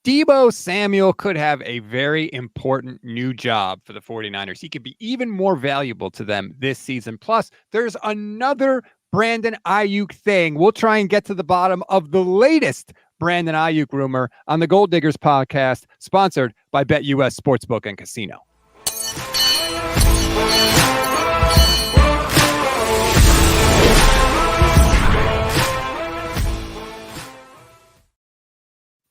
Deebo Samuel could have a very important new job for the 49ers. He could be even more valuable to them this season. Plus, there's another Brandon Aiyuk thing. We'll try and get to the bottom of the latest Brandon Aiyuk rumor on the Gold Diggers podcast, sponsored by BetUS Sportsbook and Casino.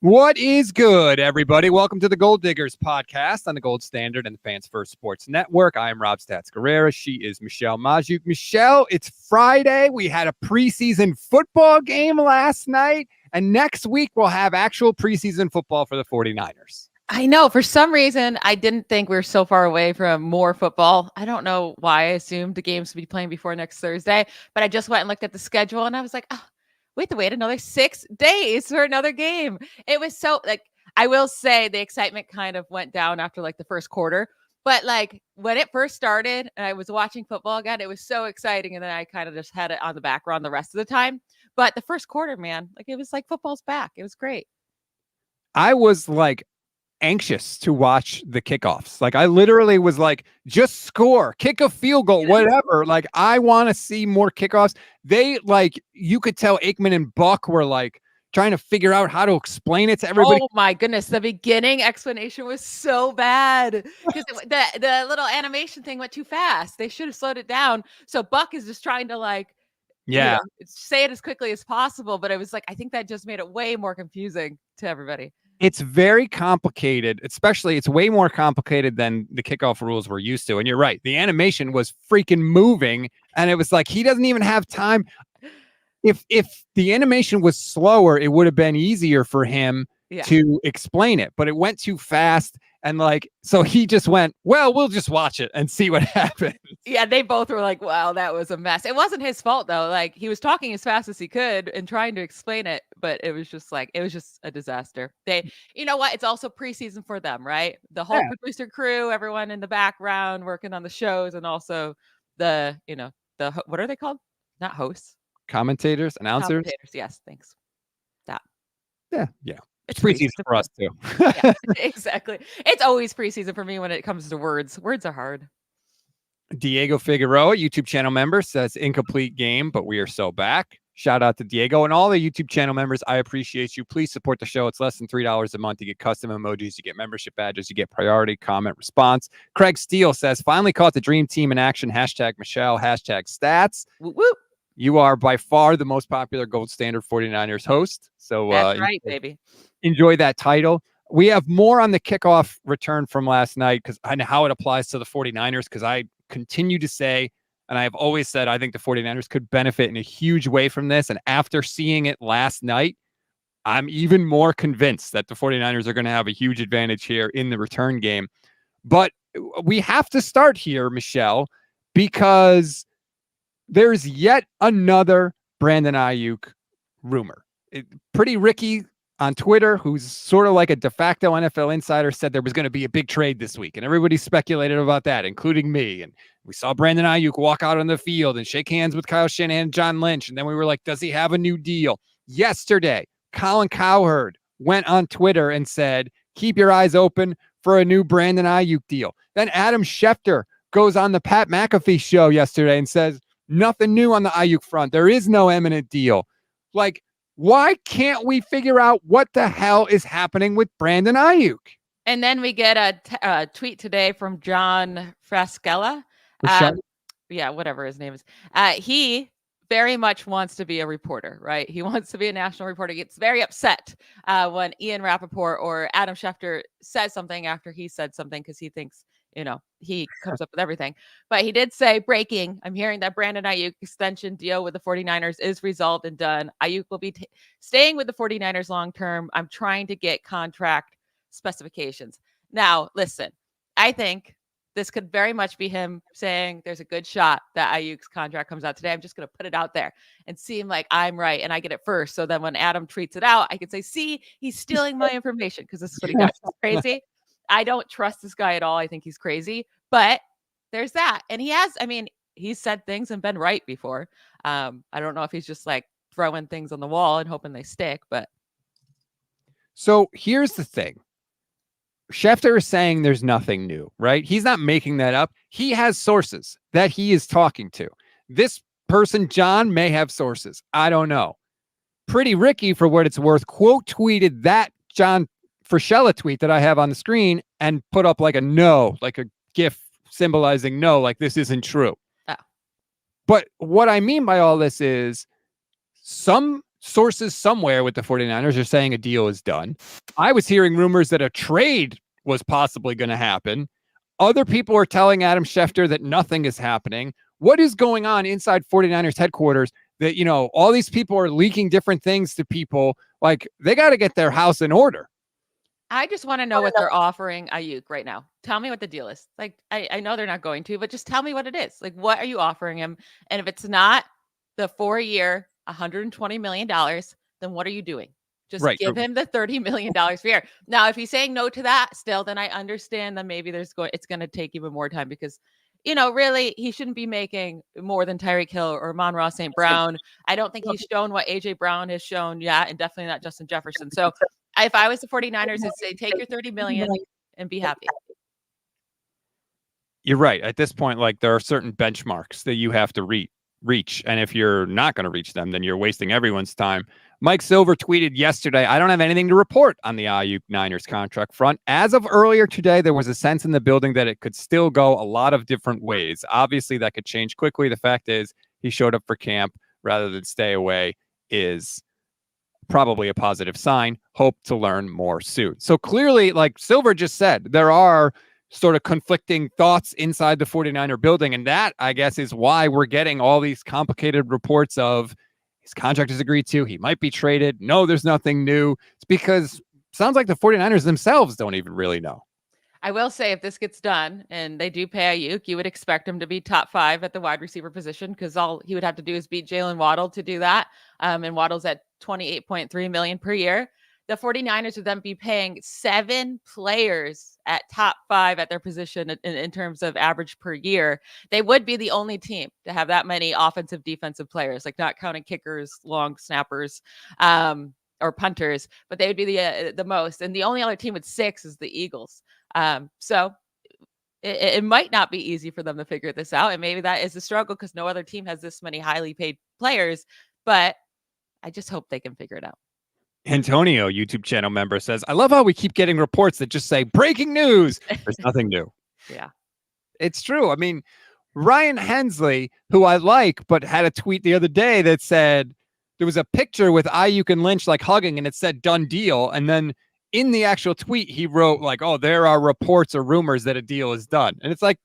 What is good, everybody? Welcome to the Gold Diggers podcast on the Gold Standard and the Fans First Sports Network. I am Rob Stats Guerrera. She is Michelle Majuk. Michelle, it's Friday. We had a preseason football game last night, and next week we'll have actual preseason football for the 49ers. I know. For some reason, I didn't think we were so far away from more football. I don't know why I assumed the games would be playing before next Thursday, but I just went and looked at the schedule, and I was like, oh, we have to wait another 6 days for another game. It was so, I will say the excitement kind of went down after the first quarter, but when it first started and I was watching football again, it was so exciting. And then I kind of just had it on the background the rest of the time. But the first quarter, man, it was like football's back. It was great. I was anxious to watch the kickoffs. I literally was just score, kick a field goal, whatever. I want to see more kickoffs. They you could tell Aikman and Buck were trying to figure out how to explain it to everybody. Oh my goodness. The beginning explanation was so bad because the little animation thing went too fast. They should have slowed it down. So Buck is just trying to say it as quickly as possible. But it was I think that just made it way more confusing to everybody. It's very complicated, especially it's way more complicated than the kickoff rules we're used to. And you're right. The animation was freaking moving. And it was he doesn't even have time. If the animation was slower, it would have been easier for him to explain it. But it went too fast. And so he just went, well, we'll just watch it and see what happens. Yeah, they both were wow, that was a mess. It wasn't his fault, though. He was talking as fast as he could and trying to explain it. But it was just a disaster. You know what? It's also preseason for them, right? The whole producer crew, everyone in the background working on the shows, and also the what are they called? Not hosts. Commentators, announcers. Yes, thanks. That. Yeah. It's preseason for us too. Yeah, exactly. It's always preseason for me when it comes to words. Words are hard. Diego Figueroa, YouTube channel member, says incomplete game, but we are so back. Shout out to Diego and all the YouTube channel members. I appreciate you. Please support the show. It's less than $3 a month. You get custom emojis, you get membership badges, you get priority comment response. Craig Steele says, finally caught the dream team in action. Hashtag Michelle, hashtag stats. Whoop, whoop. You are by far the most popular Gold Standard 49ers host. So that's right, baby. Enjoy that title. We have more on the kickoff return from last night and how it applies to the 49ers, because I continue to say, and I have always said, I think the 49ers could benefit in a huge way from this. And after seeing it last night, I'm even more convinced that the 49ers are going to have a huge advantage here in the return game. But we have to start here, Michelle, because there's yet another Brandon Aiyuk rumor. Pretty Ricky on Twitter, who's sort of like a de facto NFL insider, said there was going to be a big trade this week. And everybody speculated about that, including me. And we saw Brandon Aiyuk walk out on the field and shake hands with Kyle Shanahan and John Lynch. And then we were like, does he have a new deal? Yesterday, Colin Cowherd went on Twitter and said, keep your eyes open for a new Brandon Aiyuk deal. Then Adam Schefter goes on the Pat McAfee show yesterday and says, nothing new on the Aiyuk front. There is no imminent deal. Why can't we figure out what the hell is happening with Brandon Aiyuk? And then we get a tweet today from John Frascella. Whatever his name is. He very much wants to be a reporter, right? He wants to be a national reporter. He gets very upset when Ian Rappaport or Adam Schefter says something after he said something, because he thinks, he comes up with everything. But he did say, breaking, I'm hearing that Brandon Aiyuk extension deal with the 49ers is resolved and done. Aiyuk will be staying with the 49ers long term. I'm trying to get contract specifications. Now, listen, I think this could very much be him saying there's a good shot that Aiyuk's contract comes out today. I'm just going to put it out there and seem like I'm right and I get it first. So then when Adam tweets it out, I can say, see, he's stealing my information, because this is what he does. It's crazy. I don't trust this guy at all. I think he's crazy, but there's that. And he's said things and been right before. I don't know if he's just throwing things on the wall and hoping they stick, but So here's the thing. Schefter is saying there's nothing new, right? He's not making that up. He has sources that he is talking to. This person, John, may have sources. I don't know. Pretty Ricky, for what it's worth, quote tweeted that John Frischella tweet that I have on the screen and put up like a no, like a GIF symbolizing no, like this isn't true. Oh. But what I mean by all this is some sources somewhere with the 49ers are saying a deal is done. I was hearing rumors that a trade was possibly going to happen. Other people are telling Adam Schefter that nothing is happening. What is going on inside 49ers headquarters that, you know, all these people are leaking different things to people? Like, they got to get their house in order. I just want to know what they're offering Aiyuk right now. Tell me what the deal is. Like, I know they're not going to, but just tell me what it is. Like, what are you offering him? And if it's not the 4-year, $120 million, then what are you doing? Just give him the $30 million per year. Now, if he's saying no to that still, then I understand that maybe it's going to take even more time because, you know, really, he shouldn't be making more than Tyreek Hill or Amon-Ra St. Brown. I don't think he's shown what A.J. Brown has shown yet, and definitely not Justin Jefferson. So if I was the 49ers, I'd say take your $30 million and be happy. You're right. At this point, like, there are certain benchmarks that you have to reach. And if you're not going to reach them, then you're wasting everyone's time. Mike Silver tweeted yesterday, I don't have anything to report on the Aiyuk Niners contract front. As of earlier today, there was a sense in the building that it could still go a lot of different ways. Obviously, that could change quickly. The fact is, he showed up for camp rather than stay away is probably a positive sign. Hope to learn more soon. So clearly, like Silver just said, there are sort of conflicting thoughts inside the 49er building. And that, I guess, is why we're getting all these complicated reports of his contract is agreed to. He might be traded. No, there's nothing new. It's because it sounds like the 49ers themselves don't even really know. I will say if this gets done and they do pay Aiyuk, you would expect him to be top 5 at the wide receiver position because all he would have to do is beat Jalen Waddle to do that. And Waddle's at $28.3 million per year. The 49ers would then be paying 7 players at top 5 at their position in terms of average per year. They would be the only team to have that many offensive, defensive players, like not counting kickers, long snappers, or punters, but they would be the most. And the only other team with 6 is the Eagles. So it might not be easy for them to figure this out. And maybe that is a struggle because no other team has this many highly paid players, but I just hope they can figure it out. Antonio, YouTube channel member, says, I love how we keep getting reports that just say breaking news. There's nothing new. Yeah, it's true. I mean, Ryan Hensley, who I like, but had a tweet the other day that said there was a picture with Aiyuk and Lynch like hugging and it said done deal. And then in the actual tweet, he wrote like, oh, there are reports or rumors that a deal is done. And it's like,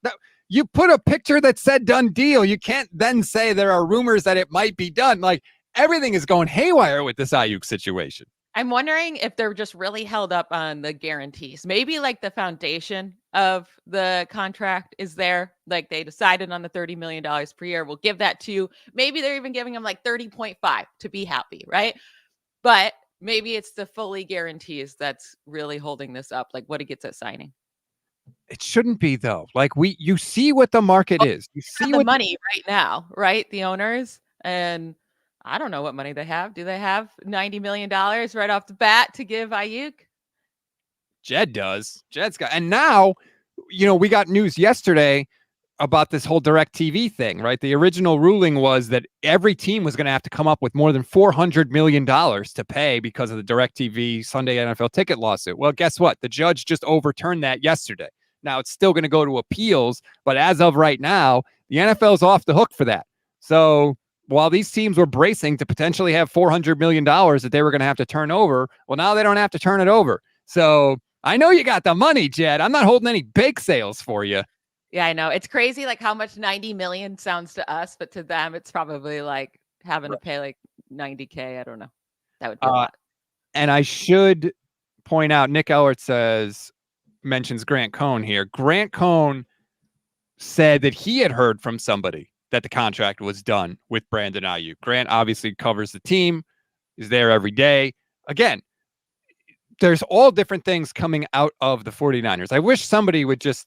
you put a picture that said done deal. You can't then say there are rumors that it might be done. Like, everything is going haywire with this Aiyuk situation. I'm wondering if they're just really held up on the guarantees. Maybe like the foundation of the contract is there. Like they decided on the $30 million per year. We'll give that to you. Maybe they're even giving them like 30.5 to be happy, right? But maybe it's the fully guarantees that's really holding this up. Like what he gets at signing. It shouldn't be though. Like you see what the market is. You see the money right now, right? The owners, and I don't know what money they have. Do they have $90 million right off the bat to give Aiyuk? Jed does. Jed's got, and now, you know, we got news yesterday about this whole DirecTV thing, right? The original ruling was that every team was going to have to come up with more than $400 million to pay because of the DirecTV Sunday NFL ticket lawsuit. Well, guess what? The judge just overturned that yesterday. Now it's still going to go to appeals, but as of right now, the NFL is off the hook for that. So while these teams were bracing to potentially have $400 million that they were going to have to turn over, well, now they don't have to turn it over. So I know you got the money, Jed. I'm not holding any bake sales for you. Yeah, I know. It's crazy like how much 90 million sounds to us, but to them, it's probably like having to pay like 90K. I don't know. That would be a lot. And I should point out, Nick Ellert mentions Grant Cohn here. Grant Cohn said that he had heard from somebody that the contract was done with Brandon Aiyuk. Grant obviously covers the team, is there every day. Again, there's all different things coming out of the 49ers. I wish somebody would just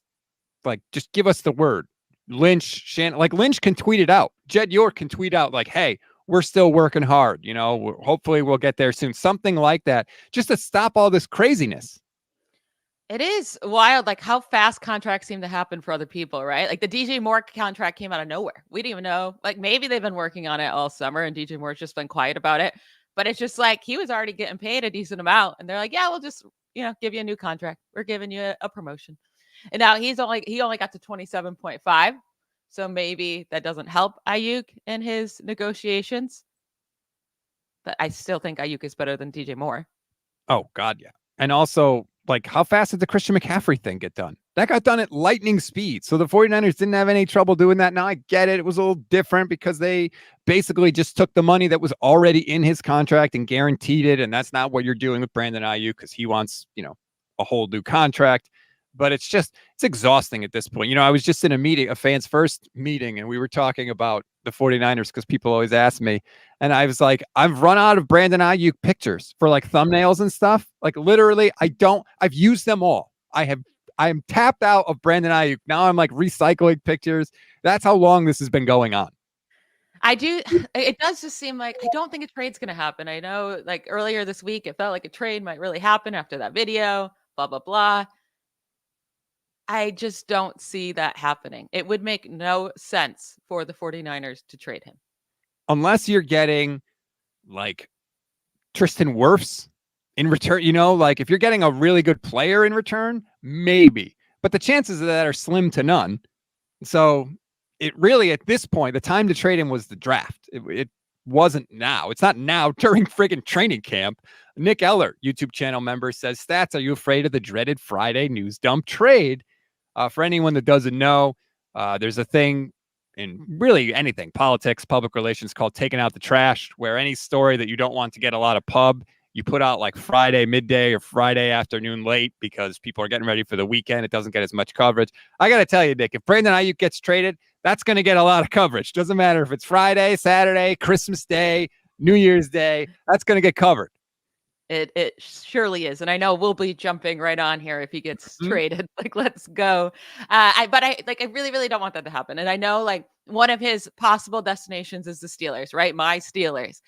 give us the word. Lynch, Shannon, like Lynch can tweet it out. Jed York can tweet out like, hey, we're still working hard. Hopefully we'll get there soon. Something like that, just to stop all this craziness. It is wild, like how fast contracts seem to happen for other people, right? Like the DJ Moore contract came out of nowhere. We didn't even know. Like maybe they've been working on it all summer and DJ Moore's just been quiet about it. But it's just like he was already getting paid a decent amount. And they're like, yeah, we'll just, give you a new contract. We're giving you a promotion. And now he only got to 27.5. So maybe that doesn't help Aiyuk in his negotiations. But I still think Aiyuk is better than DJ Moore. Oh, God, yeah. And also, like, how fast did the Christian McCaffrey thing get done? That got done at lightning speed. So the 49ers didn't have any trouble doing that. Now I get it. It was a little different because they basically just took the money that was already in his contract and guaranteed it. And that's not what you're doing with Brandon Aiyuk because he wants, a whole new contract. But it's exhausting at this point. I was just in a fans first meeting, and we were talking about the 49ers because people always ask me. And I was like, I've run out of Brandon Aiyuk pictures for like thumbnails and stuff. Like literally, I've used them all. I'm tapped out of Brandon Aiyuk. Now I'm like recycling pictures. That's how long this has been going on. It does just seem like I don't think a trade's going to happen. I know like earlier this week, it felt like a trade might really happen after that video, blah, blah, blah. I just don't see that happening. It would make no sense for the 49ers to trade him. Unless you're getting like Tristan Wirfs in return, like if you're getting a really good player in return, maybe. But the chances of that are slim to none. So it really, at this point, the time to trade him was the draft. It wasn't now. It's not now during friggin' training camp. Nick Eller, YouTube channel member, says, Stats, are you afraid of the dreaded Friday news dump trade? For anyone that doesn't know, there's a thing in really anything, politics, public relations, called taking out the trash, where any story that you don't want to get a lot of pub, you put out like Friday midday or Friday afternoon late because people are getting ready for the weekend. It doesn't get as much coverage. I got to tell you, Nick, if Brandon Aiyuk gets traded, that's going to get a lot of coverage. Doesn't matter if it's Friday, Saturday, Christmas Day, New Year's Day, that's going to get covered. It surely is. And I know we'll be jumping right on here if he gets traded. Like, let's go. I really, really don't want that to happen. And I know like one of his possible destinations is the Steelers, right? My Steelers.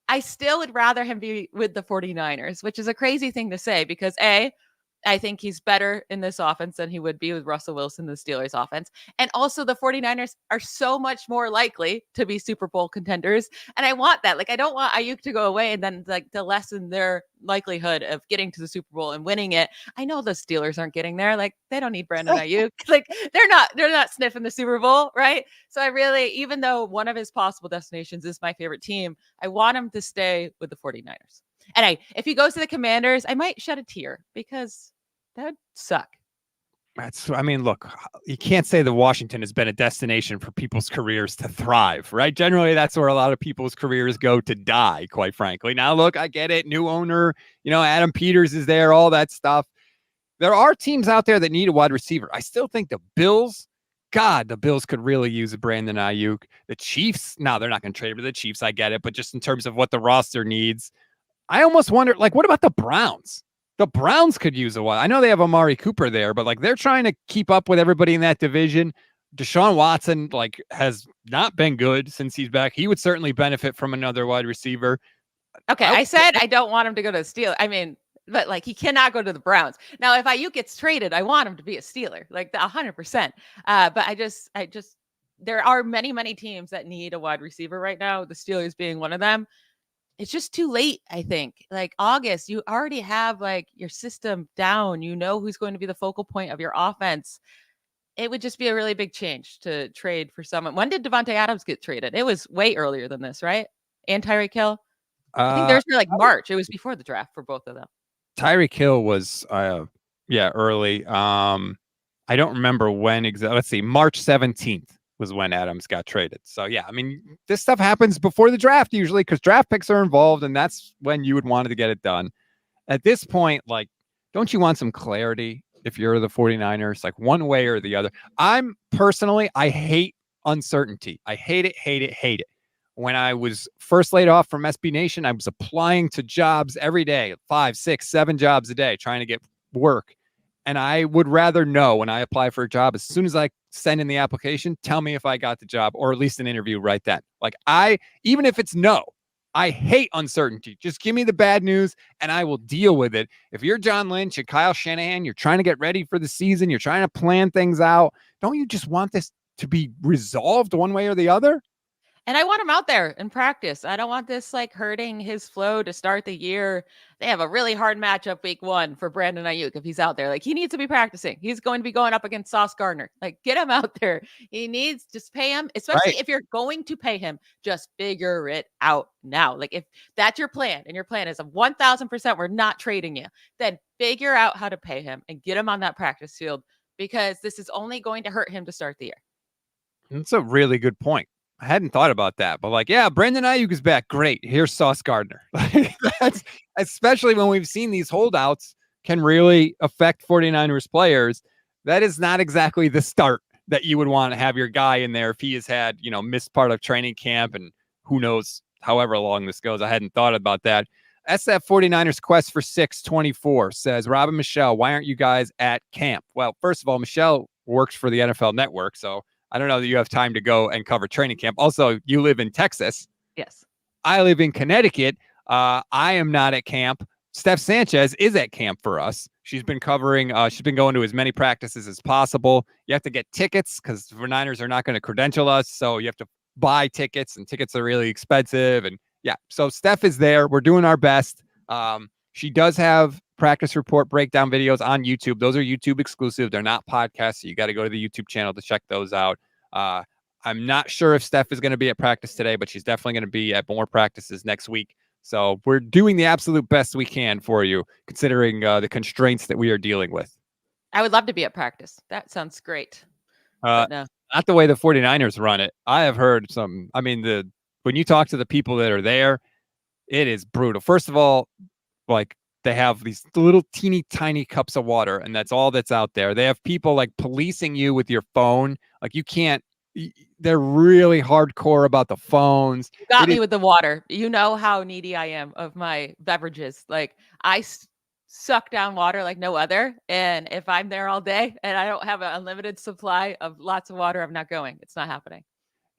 I still would rather him be with the 49ers, which is a crazy thing to say because I think he's better in this offense than he would be with Russell Wilson, the Steelers offense. And also the 49ers are so much more likely to be Super Bowl contenders. And I want that. Like, I don't want Aiyuk to go away and then like to lessen their likelihood of getting to the Super Bowl and winning it. I know the Steelers aren't getting there. Like, they don't need Brandon Aiyuk. Like, they're not sniffing the Super Bowl, right? So I really, even though one of his possible destinations is my favorite team, I want him to stay with the 49ers. And if he goes to the Commanders, I might shed a tear because that would suck. Look, you can't say that Washington has been a destination for people's careers to thrive, right? Generally, that's where a lot of people's careers go to die, quite frankly. Now, look, I get it. New owner, Adam Peters is there, all that stuff. There are teams out there that need a wide receiver. I still think the Bills could really use a Brandon Aiyuk. The Chiefs, no, they're not going to trade for the Chiefs. I get it. But just in terms of what the roster needs, I almost wonder, like, what about the Browns? The Browns could use a while. I know they have Amari Cooper there, but like they're trying to keep up with everybody in that division. Deshaun Watson like has not been good since he's back. He would certainly benefit from another wide receiver. Okay, I said I don't want him to go to the Steelers. But like he cannot go to the Browns. Now, if Aiyuk gets traded, I want him to be a Steeler, like 100%. But I just there are many, many teams that need a wide receiver right now. The Steelers being one of them. It's just too late, I think. Like August, you already have like your system down. You know who's going to be the focal point of your offense. It would just be a really big change to trade for someone. When did Devontae Adams get traded? It was way earlier than this, right? And Tyreek Hill? I think there's like March. It was before the draft for both of them. Tyreek Hill was, early. I don't remember when exactly. Let's see, March 17th. Was when Adams got traded. So, yeah, this stuff happens before the draft usually because draft picks are involved, and that's when you would want to get it done. At this point, like, don't you want some clarity if you're the 49ers, like one way or the other? I hate uncertainty. I hate it. When I was first laid off from SB Nation, I was applying to jobs every day, 5, 6, 7 jobs a day, trying to get work. And I would rather know when I apply for a job, as soon as I send in the application, tell me if I got the job or at least an interview right then. Like even if it's no, I hate uncertainty. Just give me the bad news and I will deal with it. If you're John Lynch and Kyle Shanahan, you're trying to get ready for the season, you're trying to plan things out. Don't you just want this to be resolved one way or the other? And I want him out there in practice. I don't want this like hurting his flow to start the year. They have a really hard matchup week 1 for Brandon Aiyuk if he's out there. Like he needs to be practicing. He's going to be going up against Sauce Gardner. Like get him out there. He needs just pay him, especially if you're going to pay him. Just figure it out now. Like if that's your plan and your plan is 1,000% we're not trading you, then figure out how to pay him and get him on that practice field because this is only going to hurt him to start the year. That's a really good point. I hadn't thought about that, but like, yeah, Brandon Aiyuk is back. Great. Here's Sauce Gardner. That's especially when we've seen these holdouts can really affect 49ers players. That is not exactly the start that you would want to have your guy in there if he has had, missed part of training camp and who knows however long this goes. I hadn't thought about that. SF 49ers Quest for 624 says, Rob and Michelle, why aren't you guys at camp? Well, first of all, Michelle works for the NFL Network, so I don't know that you have time to go and cover training camp. Also, you live in Texas. Yes. I live in Connecticut. I am not at camp. Steph Sanchez is at camp for us. She's been covering, she's been going to as many practices as possible. You have to get tickets because the Niners are not going to credential us. So you have to buy tickets and tickets are really expensive. And yeah, so Steph is there. We're doing our best. She does have practice report breakdown videos on YouTube. Those are YouTube exclusive. They're not podcasts. So you got to go to the YouTube channel to check those out. I'm not sure if Steph is going to be at practice today, but she's definitely going to be at more practices next week. So we're doing the absolute best we can for you, considering the constraints that we are dealing with. I would love to be at practice. That sounds great. No. Not the way the 49ers run it. I have heard when you talk to the people that are there, it is brutal. First of all, like they have these little teeny tiny cups of water and that's all that's out there. They have people like policing you with your phone. Like they're really hardcore about the phones. You got me with the water. You know how needy I am of my beverages. Like I suck down water like no other. And if I'm there all day and I don't have an unlimited supply of lots of water, I'm not going. It's not happening.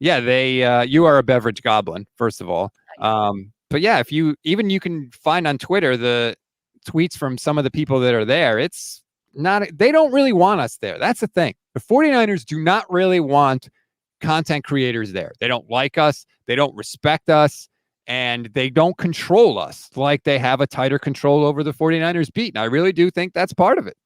Yeah, you are a beverage goblin, first of all. But yeah, you can find on Twitter the tweets from some of the people that are there. It's not, they don't really want us there. That's the thing. The 49ers do not really want content creators there. They don't like us. They don't respect us. And they don't control us like they have a tighter control over the 49ers beat. And I really do think that's part of it.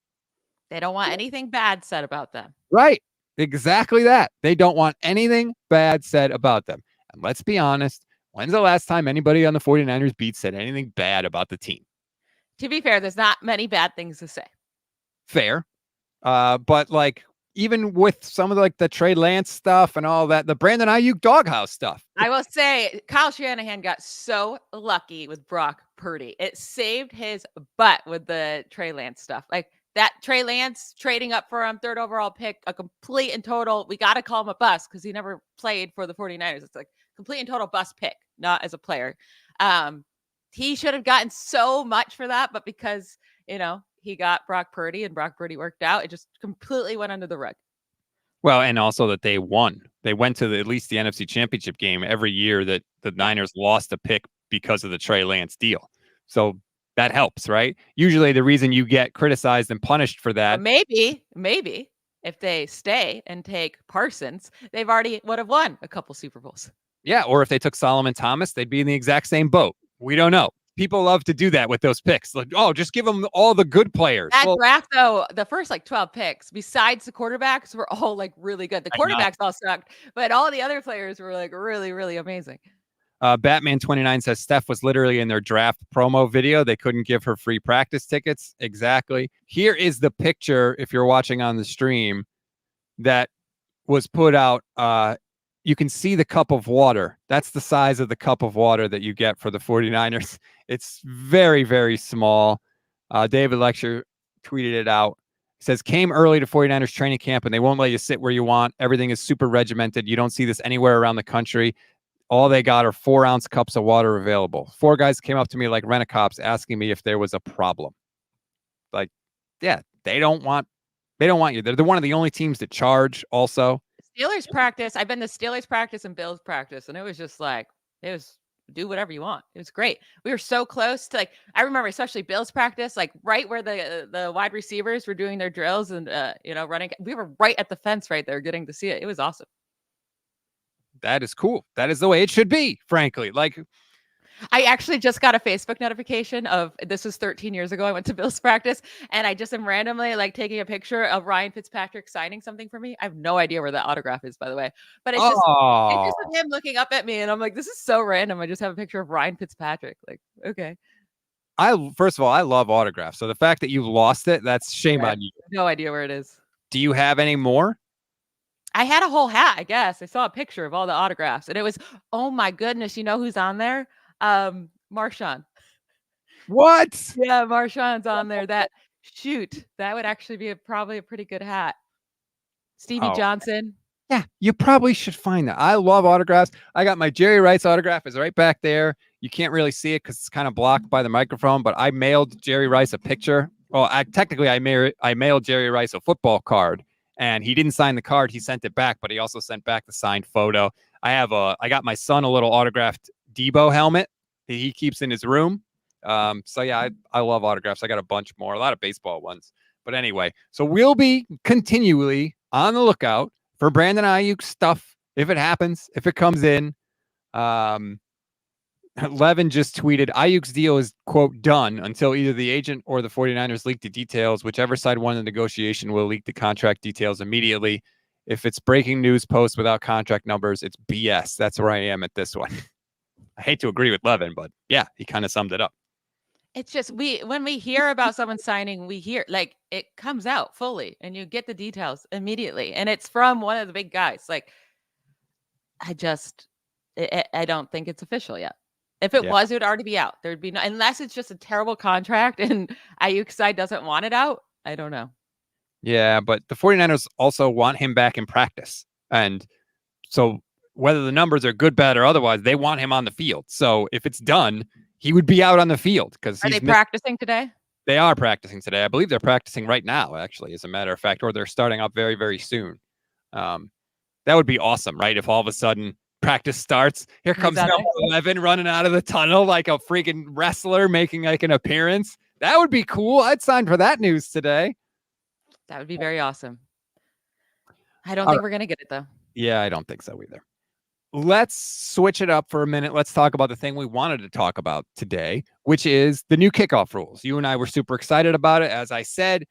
They don't want anything bad said about them. Right. Exactly that. They don't want anything bad said about them. And let's be honest, when's the last time anybody on the 49ers beat said anything bad about the team? To be fair, there's not many bad things to say. Fair. But like, even with some of the Trey Lance stuff and all that, the Brandon Aiyuk doghouse stuff. I will say Kyle Shanahan got so lucky with Brock Purdy. It saved his butt with the Trey Lance stuff. Like that Trey Lance trading up for him, 3rd overall pick, a complete and total. We got to call him a bust because he never played for the 49ers. It's like complete and total bust pick, not as a player. He should have gotten so much for that, but because, he got Brock Purdy and Brock Purdy worked out, it just completely went under the rug. Well, and also that they won. They went to at least the NFC Championship game every year that the Niners lost a pick because of the Trey Lance deal. So that helps, right? Usually the reason you get criticized and punished for that. Maybe if they stay and take Parsons, they've already would have won a couple Super Bowls. Yeah, or if they took Solomon Thomas, they'd be in the exact same boat. We don't know. People love to do that with those picks. Like, just give them all the good players. That draft, though, the first 12 picks, besides the quarterbacks, were all really good. The quarterbacks all sucked, but all the other players were really, really amazing. Batman29 says Steph was literally in their draft promo video. They couldn't give her free practice tickets. Exactly. Here is the picture, if you're watching on the stream, that was put out. You can see the cup of water. That's the size of the cup of water that you get for the 49ers. It's very, very small. David Lecture tweeted it out. It says, came early to 49ers training camp and they won't let you sit where you want. Everything is super regimented. You don't see this anywhere around the country. All they got are 4-ounce cups of water available. 4 guys came up to me like rent-a-cops asking me if there was a problem. Like, yeah, they don't want you. They're one of the only teams that charge also. Steelers practice. I've been to Steelers practice and Bills practice, and it was just like, it was do whatever you want. It was great. We were so close to, like, I remember especially Bills practice, like right where the wide receivers were doing their drills and running. We were right at the fence right there, getting to see it. It was awesome. That is cool. That is the way it should be, frankly. Like, I actually just got a Facebook notification of, this was 13 years ago. I went to Bills practice and I just am randomly like taking a picture of Ryan Fitzpatrick signing something for me. I have no idea where that autograph is, by the way, but it's just him looking up at me and I'm like, this is so random. I just have a picture of Ryan Fitzpatrick. Like, okay. First of all, I love autographs. So the fact that you lost it, that's shame on you. No idea where it is. Do you have any more? I had a whole hat, I guess. I saw a picture of all the autographs and it was, oh my goodness. You know who's on there? Marshawn. What? Yeah, Marshawn's on there. That would actually be probably a pretty good hat. Stevie Johnson. Yeah, you probably should find that. I love autographs. I got my Jerry Rice autograph is right back there. You can't really see it because it's kind of blocked by the microphone, but I mailed Jerry Rice a picture. Well, I mailed Jerry Rice a football card and he didn't sign the card. He sent it back, but he also sent back the signed photo. I got my son a little autographed Deebo helmet that he keeps in his room. So yeah, I love autographs. I got a bunch more, a lot of baseball ones. But anyway, so we'll be continually on the lookout for Brandon Aiyuk stuff if it happens, if it comes in. Levin just tweeted, Ayuk's deal is, quote, done until either the agent or the 49ers leak the details. Whichever side won the negotiation will leak the contract details immediately. If it's breaking news post without contract numbers, it's BS. That's where I am at this one. I hate to agree with Levin, but yeah, he kind of summed it up. It's just, when we hear about someone signing, we hear, like, it comes out fully and you get the details immediately. And it's from one of the big guys. Like, I don't think it's official yet. If it was, it would already be out. There'd be no, unless it's just a terrible contract and Ayuk's side doesn't want it out. I don't know. Yeah, but the 49ers also want him back in practice. And so whether the numbers are good, bad, or otherwise, they want him on the field. So if it's done, he would be out on the field. Are they practicing today? They are practicing today. I believe they're practicing right now, actually, as a matter of fact, or they're starting up very, very soon. That would be awesome, right? If all of a sudden practice starts, here comes number 11 running out of the tunnel like a freaking wrestler making like an appearance. That would be cool. I'd sign for that news today. That would be very awesome. I don't think we're going to get it, though. Yeah, I don't think so either. Let's switch it up for a minute. Let's talk about the thing we wanted to talk about today, which is the new kickoff rules. You and I were super excited about it. As I said,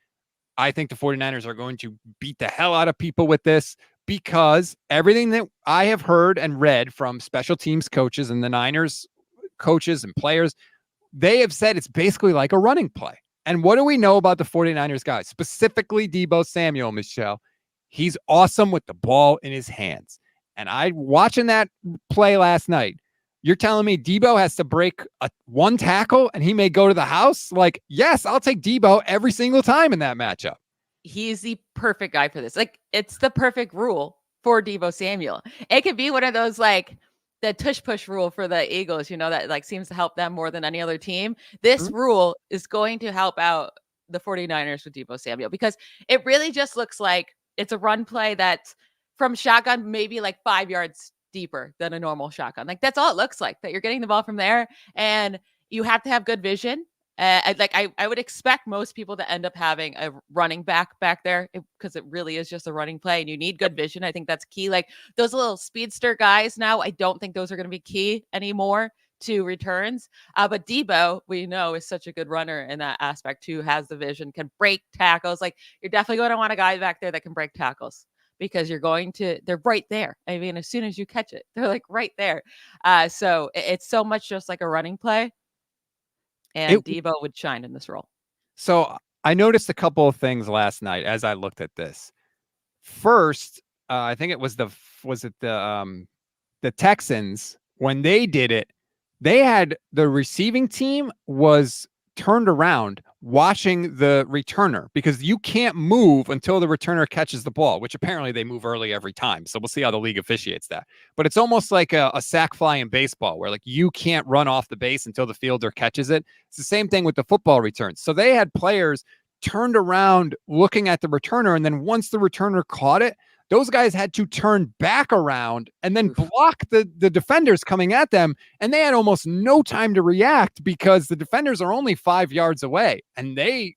I think the 49ers are going to beat the hell out of people with this because everything that I have heard and read from special teams coaches and the Niners coaches and players, they have said it's basically like a running play. And what do we know about the 49ers guys, specifically Deebo Samuel, Michelle? He's awesome with the ball in his hands. And watching that play last night, you're telling me Deebo has to break one tackle and he may go to the house? Like, yes, I'll take Deebo every single time in that matchup. He's the perfect guy for this. Like, it's the perfect rule for Deebo Samuel. It could be one of those, like, the tush-push rule for the Eagles, that like seems to help them more than any other team. This rule is going to help out the 49ers with Deebo Samuel because it really just looks like it's a run play that's from shotgun, maybe like 5 yards deeper than a normal shotgun. Like, that's all it looks like, that you're getting the ball from there and you have to have good vision. I would expect most people to end up having a running back there because it really is just a running play and you need good vision. I think that's key. Like those little speedster guys now, I don't think those are going to be key anymore to returns. But Deebo, we know, is such a good runner in that aspect too, has the vision, can break tackles. Like, you're definitely going to want a guy back there that can break tackles because they're right there. I mean, as soon as you catch it, they're like right there. So it's so much just like a running play. And Deebo would shine in this role. So I noticed a couple of things last night as I looked at this. First, I think it was the Texans, when they did it, they had the receiving team was turned around watching the returner because you can't move until the returner catches the ball, which apparently they move early every time. So we'll see how the league officiates that. But it's almost like a sack fly in baseball where like you can't run off the base until the fielder catches it. It's the same thing with the football returns. So they had players turned around looking at the returner. And then once the returner caught it, those guys had to turn back around and then block the defenders coming at them. And they had almost no time to react because the defenders are only 5 yards away and they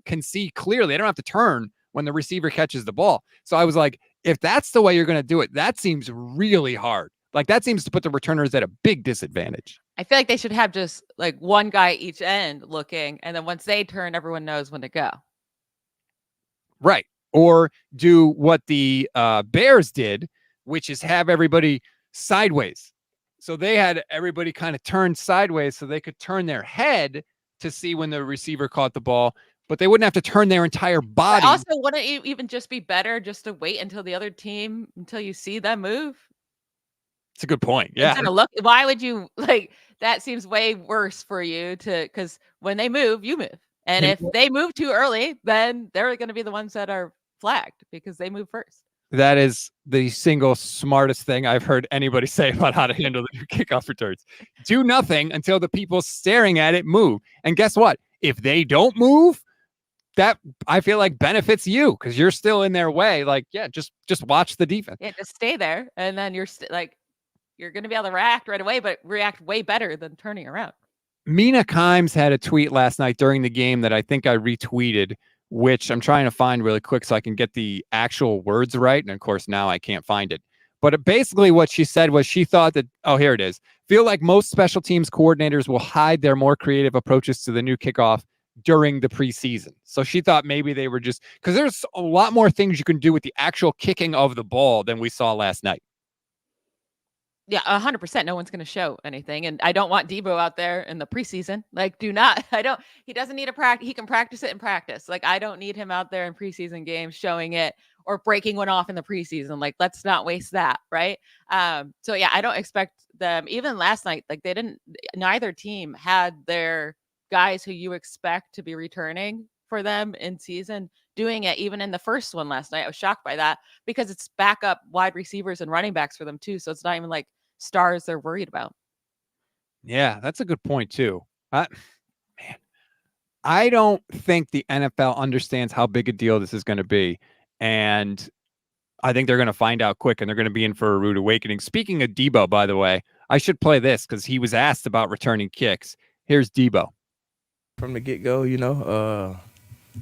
can see clearly. They don't have to turn when the receiver catches the ball. So I was like, if that's the way you're going to do it, that seems really hard. Like that seems to put the returners at a big disadvantage. I feel like they should have just like one guy each end looking. And then once they turn, everyone knows when to go. Right. Or do what the Bears did, which is have everybody sideways. So they had everybody kind of turned sideways so they could turn their head to see when the receiver caught the ball, but they wouldn't have to turn their entire body. But also, wouldn't it even just be better just to wait until the other team, until you see them move? It's a good point. Yeah. Instead of look, why would you like that? Seems way worse for you because when they move, you move. And if they move too early, then they're going to be the ones that are flagged because they move first. That is the single smartest thing I've heard anybody say about how to handle the new kickoff returns. Do nothing until the people staring at it move. And guess what? If they don't move, that I feel like benefits you because you're still in their way. Like, yeah, just watch the defense. Yeah, just stay there. And then you're you're going to be able to react right away, but react way better than turning around. Mina Kimes had a tweet last night during the game that I think I retweeted, which I'm trying to find really quick so I can get the actual words right. And of course, now I can't find it. But basically what she said was she thought that, oh, here it is. Feel like most special teams coordinators will hide their more creative approaches to the new kickoff during the preseason. So she thought maybe they were just, because there's a lot more things you can do with the actual kicking of the ball than we saw last night. Yeah, 100%. No one's going to show anything. And I don't want Deebo out there in the preseason. Like, he doesn't need a practice. He can practice it in practice. Like, I don't need him out there in preseason games showing it or breaking one off in the preseason. Like, let's not waste that. Right. So yeah, I don't expect them, even last night, like neither team had their guys who you expect to be returning for them in season doing it. Even in the first one last night, I was shocked by that because it's backup wide receivers and running backs for them too. So it's not even like stars they're worried about. Yeah, that's a good point too. I don't think the NFL understands how big a deal this is going to be. And I think they're going to find out quick and they're going to be in for a rude awakening. Speaking of Deebo, by the way, I should play this because he was asked about returning kicks. Here's Deebo. From the get-go, you know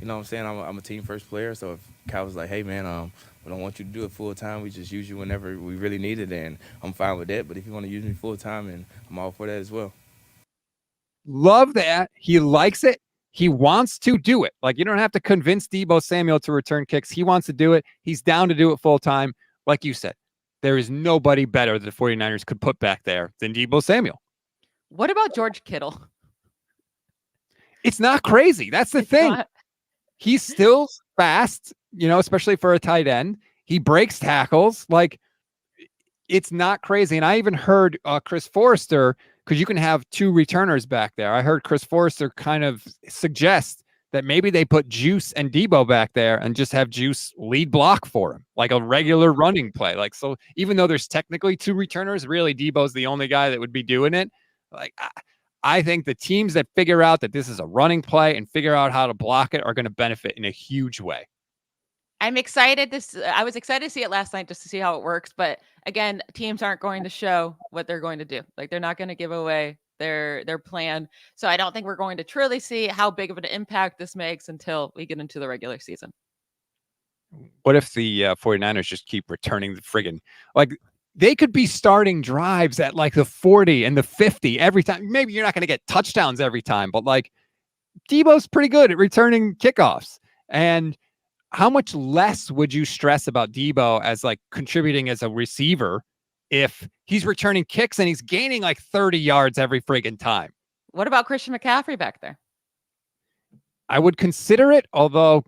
what I'm saying? I'm a team first player. So if Kyle was like, hey, man, we don't want you to do it full time. We just use you whenever we really need it. And I'm fine with that. But if you want to use me full time, and I'm all for that as well. Love that. He likes it. He wants to do it. Like, you don't have to convince Deebo Samuel to return kicks. He wants to do it. He's down to do it full time. Like you said, there is nobody better that the 49ers could put back there than Deebo Samuel. What about George Kittle? It's not crazy. That's the thing. He's still fast, especially for a tight end. He breaks tackles. Like, it's not crazy. And I even heard Chris Forrester, because you can have two returners back there. I heard Chris Forrester kind of suggest that maybe they put Juice and Deebo back there and just have Juice lead block for him, like a regular running play. Like, so even though there's technically two returners, really Deebo's the only guy that would be doing it. Like, I think the teams that figure out that this is a running play and figure out how to block it are going to benefit in a huge way. I'm excited. I was excited to see it last night just to see how it works. But again, teams aren't going to show what they're going to do. Like, they're not going to give away their plan. So I don't think we're going to truly see how big of an impact this makes until we get into the regular season. What if the 49ers just keep returning the friggin', like, they could be starting drives at like the 40 and the 50 every time. Maybe you're not going to get touchdowns every time, but like, Deebo's pretty good at returning kickoffs. And how much less would you stress about Deebo as like contributing as a receiver if he's returning kicks and he's gaining like 30 yards every friggin' time? What about Christian McCaffrey back there? I would consider it, although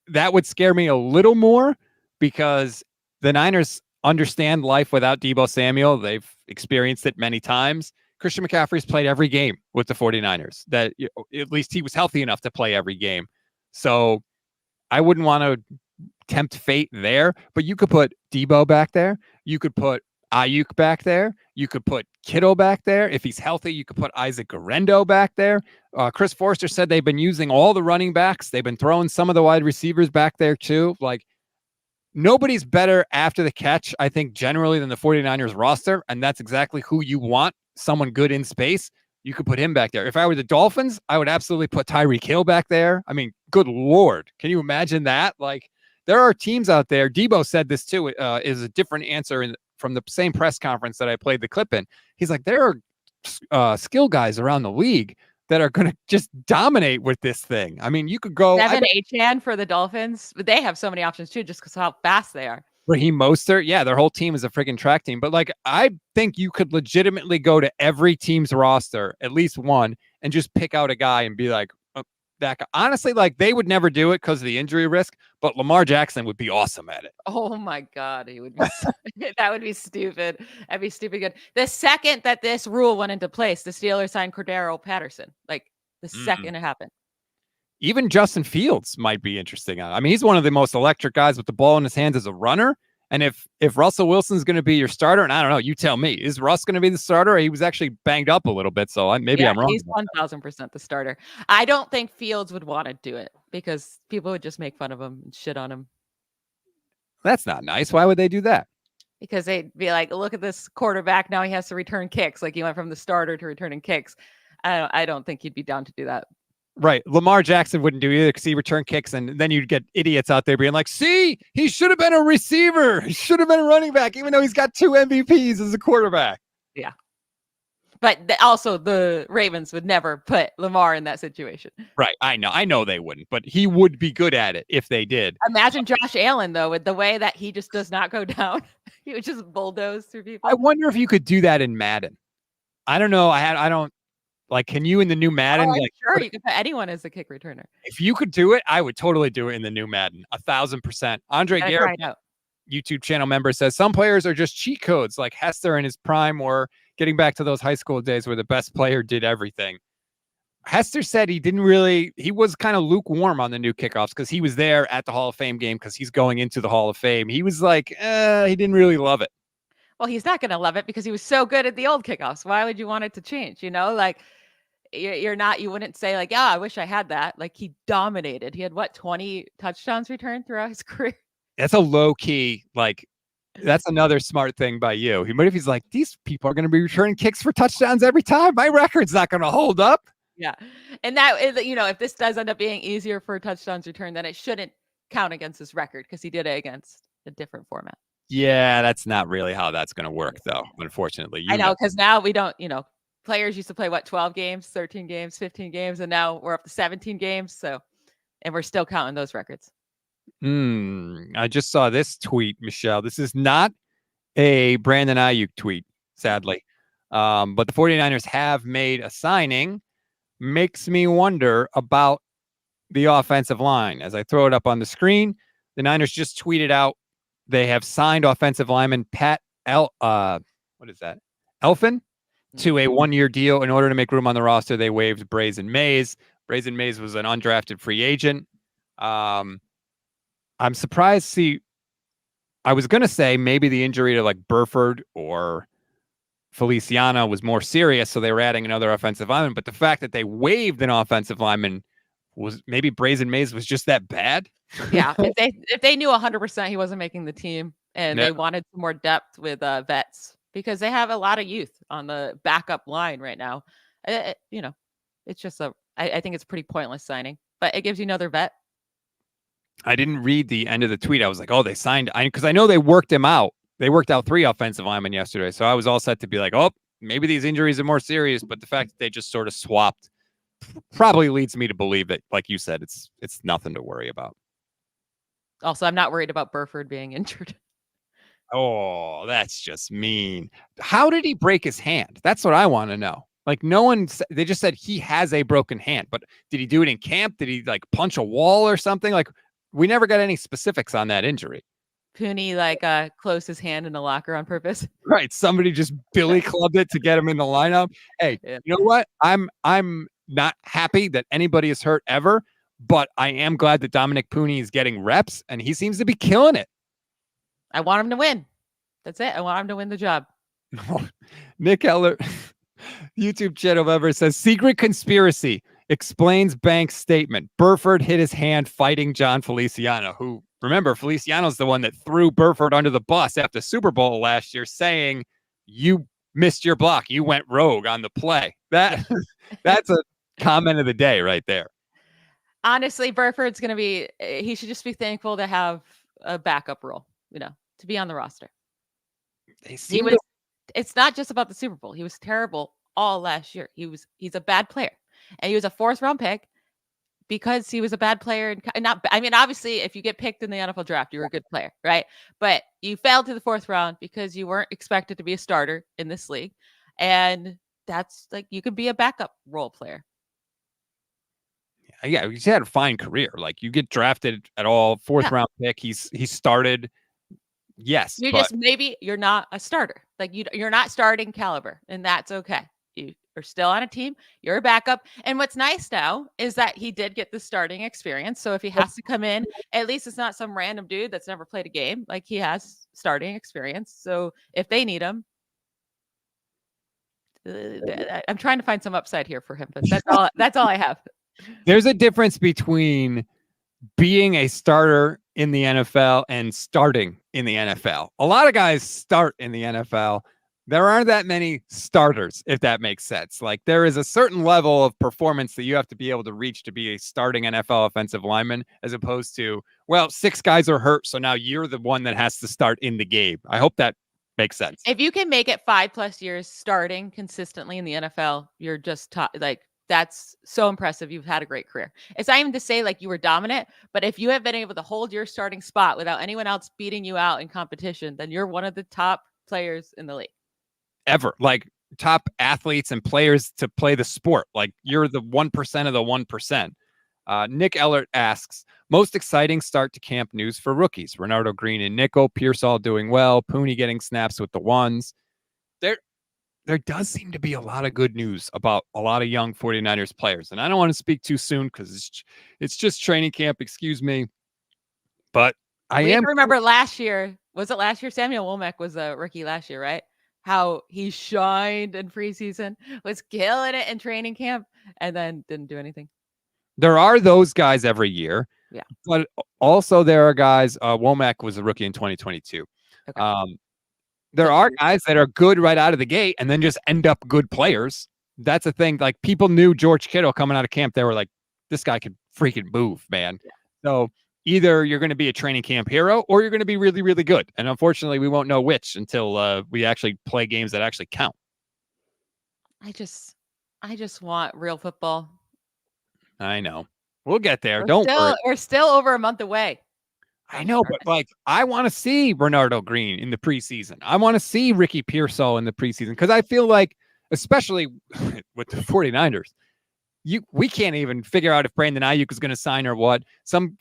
that would scare me a little more because the Niners understand life without Deebo Samuel. They've experienced it many times. Christian McCaffrey's played every game with the 49ers. That at least he was healthy enough to play every game. So I wouldn't want to tempt fate there, but you could put Deebo back there. You could put Aiyuk back there. You could put Kittle back there. If he's healthy, you could put Isaac Guerendo back there. Chris Forster said they've been using all the running backs. They've been throwing some of the wide receivers back there too. Like, nobody's better after the catch, I think, generally than the 49ers roster. And that's exactly who you want. Someone good in space. You could put him back there. If I were the Dolphins, I would absolutely put Tyreek Hill back there. I mean, good Lord. Can you imagine that? Like, there are teams out there. Deebo said this too, is a different answer from the same press conference that I played the clip in. He's like, there are skill guys around the league that are going to just dominate with this thing. I mean, you could go Devin Achane for the Dolphins, but they have so many options too, just because how fast they are. Raheem Mostert, yeah, their whole team is a freaking track team. But like, I think you could legitimately go to every team's roster, at least one, and just pick out a guy and be like, that guy. Honestly, like, they would never do it because of the injury risk, but Lamar Jackson would be awesome at it. Oh my God, he would be that would be stupid. That'd be stupid good. The second that this rule went into place, the Steelers signed Cordero Patterson. Like, the second it happened. Even Justin Fields might be interesting. I mean, he's one of the most electric guys with the ball in his hands as a runner. And if Russell Wilson's going to be your starter, and I don't know, you tell me, is Russ going to be the starter? He was actually banged up a little bit, so maybe I'm wrong. He's 1,000% the starter. I don't think Fields would want to do it because people would just make fun of him and shit on him. That's not nice. Why would they do that? Because they'd be like, look at this quarterback. Now he has to return kicks. Like, he went from the starter to returning kicks. I don't think he'd be down to do that. Right. Lamar Jackson wouldn't do either because he returned kicks, and then you'd get idiots out there being like, see, he should have been a receiver. He should have been a running back, even though he's got 2 MVPs as a quarterback. Yeah. But also the Ravens would never put Lamar in that situation. Right. I know they wouldn't, but he would be good at it if they did. Imagine Josh Allen, though, with the way that he just does not go down. He would just bulldoze through people. I wonder if you could do that in Madden. I don't know. I don't. Like, can you in the new Madden? Oh, sure, you can put anyone as a kick returner. If you could do it, I would totally do it in the new Madden. 1,000%. Andre Garrett, YouTube channel member, says some players are just cheat codes, like Hester in his prime, or getting back to those high school days where the best player did everything. Hester said he was kind of lukewarm on the new kickoffs because he was there at the Hall of Fame game because he's going into the Hall of Fame. He was like, he didn't really love it. Well, he's not going to love it because he was so good at the old kickoffs. Why would you want it to change? You know, like, you wouldn't say like, yeah, I wish I had that. Like, he dominated. He had 20 touchdowns returned throughout his career. That's a low key, like, that's another smart thing by you. What if he's like, these people are going to be returning kicks for touchdowns every time? My record's not going to hold up. Yeah. And that is, if this does end up being easier for touchdowns returned, then it shouldn't count against his record because he did it against a different format. Yeah, that's not really how that's going to work, though, unfortunately. I know, because now we don't, players used to play 12 games, 13 games, 15 games, and now we're up to 17 games. So, and we're still counting those records. I just saw this tweet, Michelle. This is not a Brandon Aiyuk tweet, sadly. But the 49ers have made a signing. Makes me wonder about the offensive line. As I throw it up on the screen, the Niners just tweeted out they have signed offensive lineman Pat Elfin to a 1-year deal. In order to make room on the roster, they waived Brazen Mays. Brazen Mays was an undrafted free agent. I'm surprised. I was going to say maybe the injury to like Burford or Feliciano was more serious, so they were adding another offensive lineman. But the fact that they waived an offensive lineman was maybe Brazen Mays was just that bad. Yeah, if they knew 100% he wasn't making the team, and they wanted some more depth with vets, because they have a lot of youth on the backup line right now. It's just I think it's a pretty pointless signing, but it gives you another vet. I didn't read the end of the tweet. I was like, oh, they signed, because I know they worked him out. They worked out 3 offensive linemen yesterday, so I was all set to be like, oh, maybe these injuries are more serious. But the fact that they just sort of swapped probably leads me to believe that, like you said, it's nothing to worry about. Also, I'm not worried about Burford being injured. Oh, that's just mean. How did he break his hand? That's what I want to know. Like, they just said he has a broken hand, but did he do it in camp? Did he like punch a wall or something? Like, we never got any specifics on that injury. Pooney closed his hand in the locker on purpose. Right. Somebody just Billy clubbed it to get him in the lineup. Hey, You know what? I'm not happy that anybody is hurt ever, but I am glad that Dominic Pooney is getting reps, and he seems to be killing it. I want him to win. That's it. I want him to win the job. Nick Eller, YouTube channel member, says secret conspiracy explains Banks' statement. Burford hit his hand fighting John Feliciano, who, remember, Feliciano's the one that threw Burford under the bus after Super Bowl last year, saying you missed your block. You went rogue on the play. That's a comment of the day right there. Honestly, Burford's going to be, he should just be thankful to have a backup role, to be on the roster. It's not just about the Super Bowl. He was terrible all last year. He's a bad player, and he was a 4th round pick because he was a bad player. And obviously if you get picked in the NFL draft, you're a good player, right? But you fell to the 4th round because you weren't expected to be a starter in this league. And that's like, you could be a backup role player. Yeah, he's had a fine career. Like, you get drafted at all, 4th round pick. He started. Yes, maybe you're not a starter. Like, you're not starting caliber, and that's okay. You are still on a team. You're a backup. And what's nice now is that he did get the starting experience. So if he has to come in, at least it's not some random dude that's never played a game. Like, he has starting experience. So if they need him, I'm trying to find some upside here for him, but that's all I have. There's a difference between being a starter in the NFL and starting in the NFL. A lot of guys start in the NFL. There aren't that many starters, if that makes sense. Like, there is a certain level of performance that you have to be able to reach to be a starting NFL offensive lineman, as opposed to, well, 6 guys are hurt, so now you're the one that has to start in the game. I hope that makes sense. If you can make it 5+ years starting consistently in the NFL, you're just that's so impressive. You've had a great career. It's not even to say like you were dominant, but if you have been able to hold your starting spot without anyone else beating you out in competition, then you're one of the top players in the league. Ever. Like, top athletes and players to play the sport. Like, you're the 1% of the 1%. Nick Ellert asks, most exciting start to camp news for rookies. Renardo Green and nickel, Pearsall doing well, Pooney getting snaps with the ones. There does seem to be a lot of good news about a lot of young 49ers players. And I don't want to speak too soon because it's just training camp, excuse me. But I remember last year. Was it last year? Samuel Womack was a rookie last year, right? How he shined in preseason, was killing it in training camp, and then didn't do anything. There are those guys every year. Yeah. But also there are guys, Womack was a rookie in 2022. Okay. There are guys that are good right out of the gate and then just end up good players. That's the thing. Like, people knew George Kittle coming out of camp. They were like, this guy can freaking move, man. Yeah. So either you're going to be a training camp hero or you're going to be really, really good. And unfortunately, we won't know which until we actually play games that actually count. I just want real football. I know. We'll get there. Don't worry. We're still over a month away. I know, but like, I want to see Renardo Green in the preseason. I want to see Ricky Pearsall in the preseason, because I feel like, especially with the 49ers, we can't even figure out if Brandon Aiyuk is going to sign or what. Some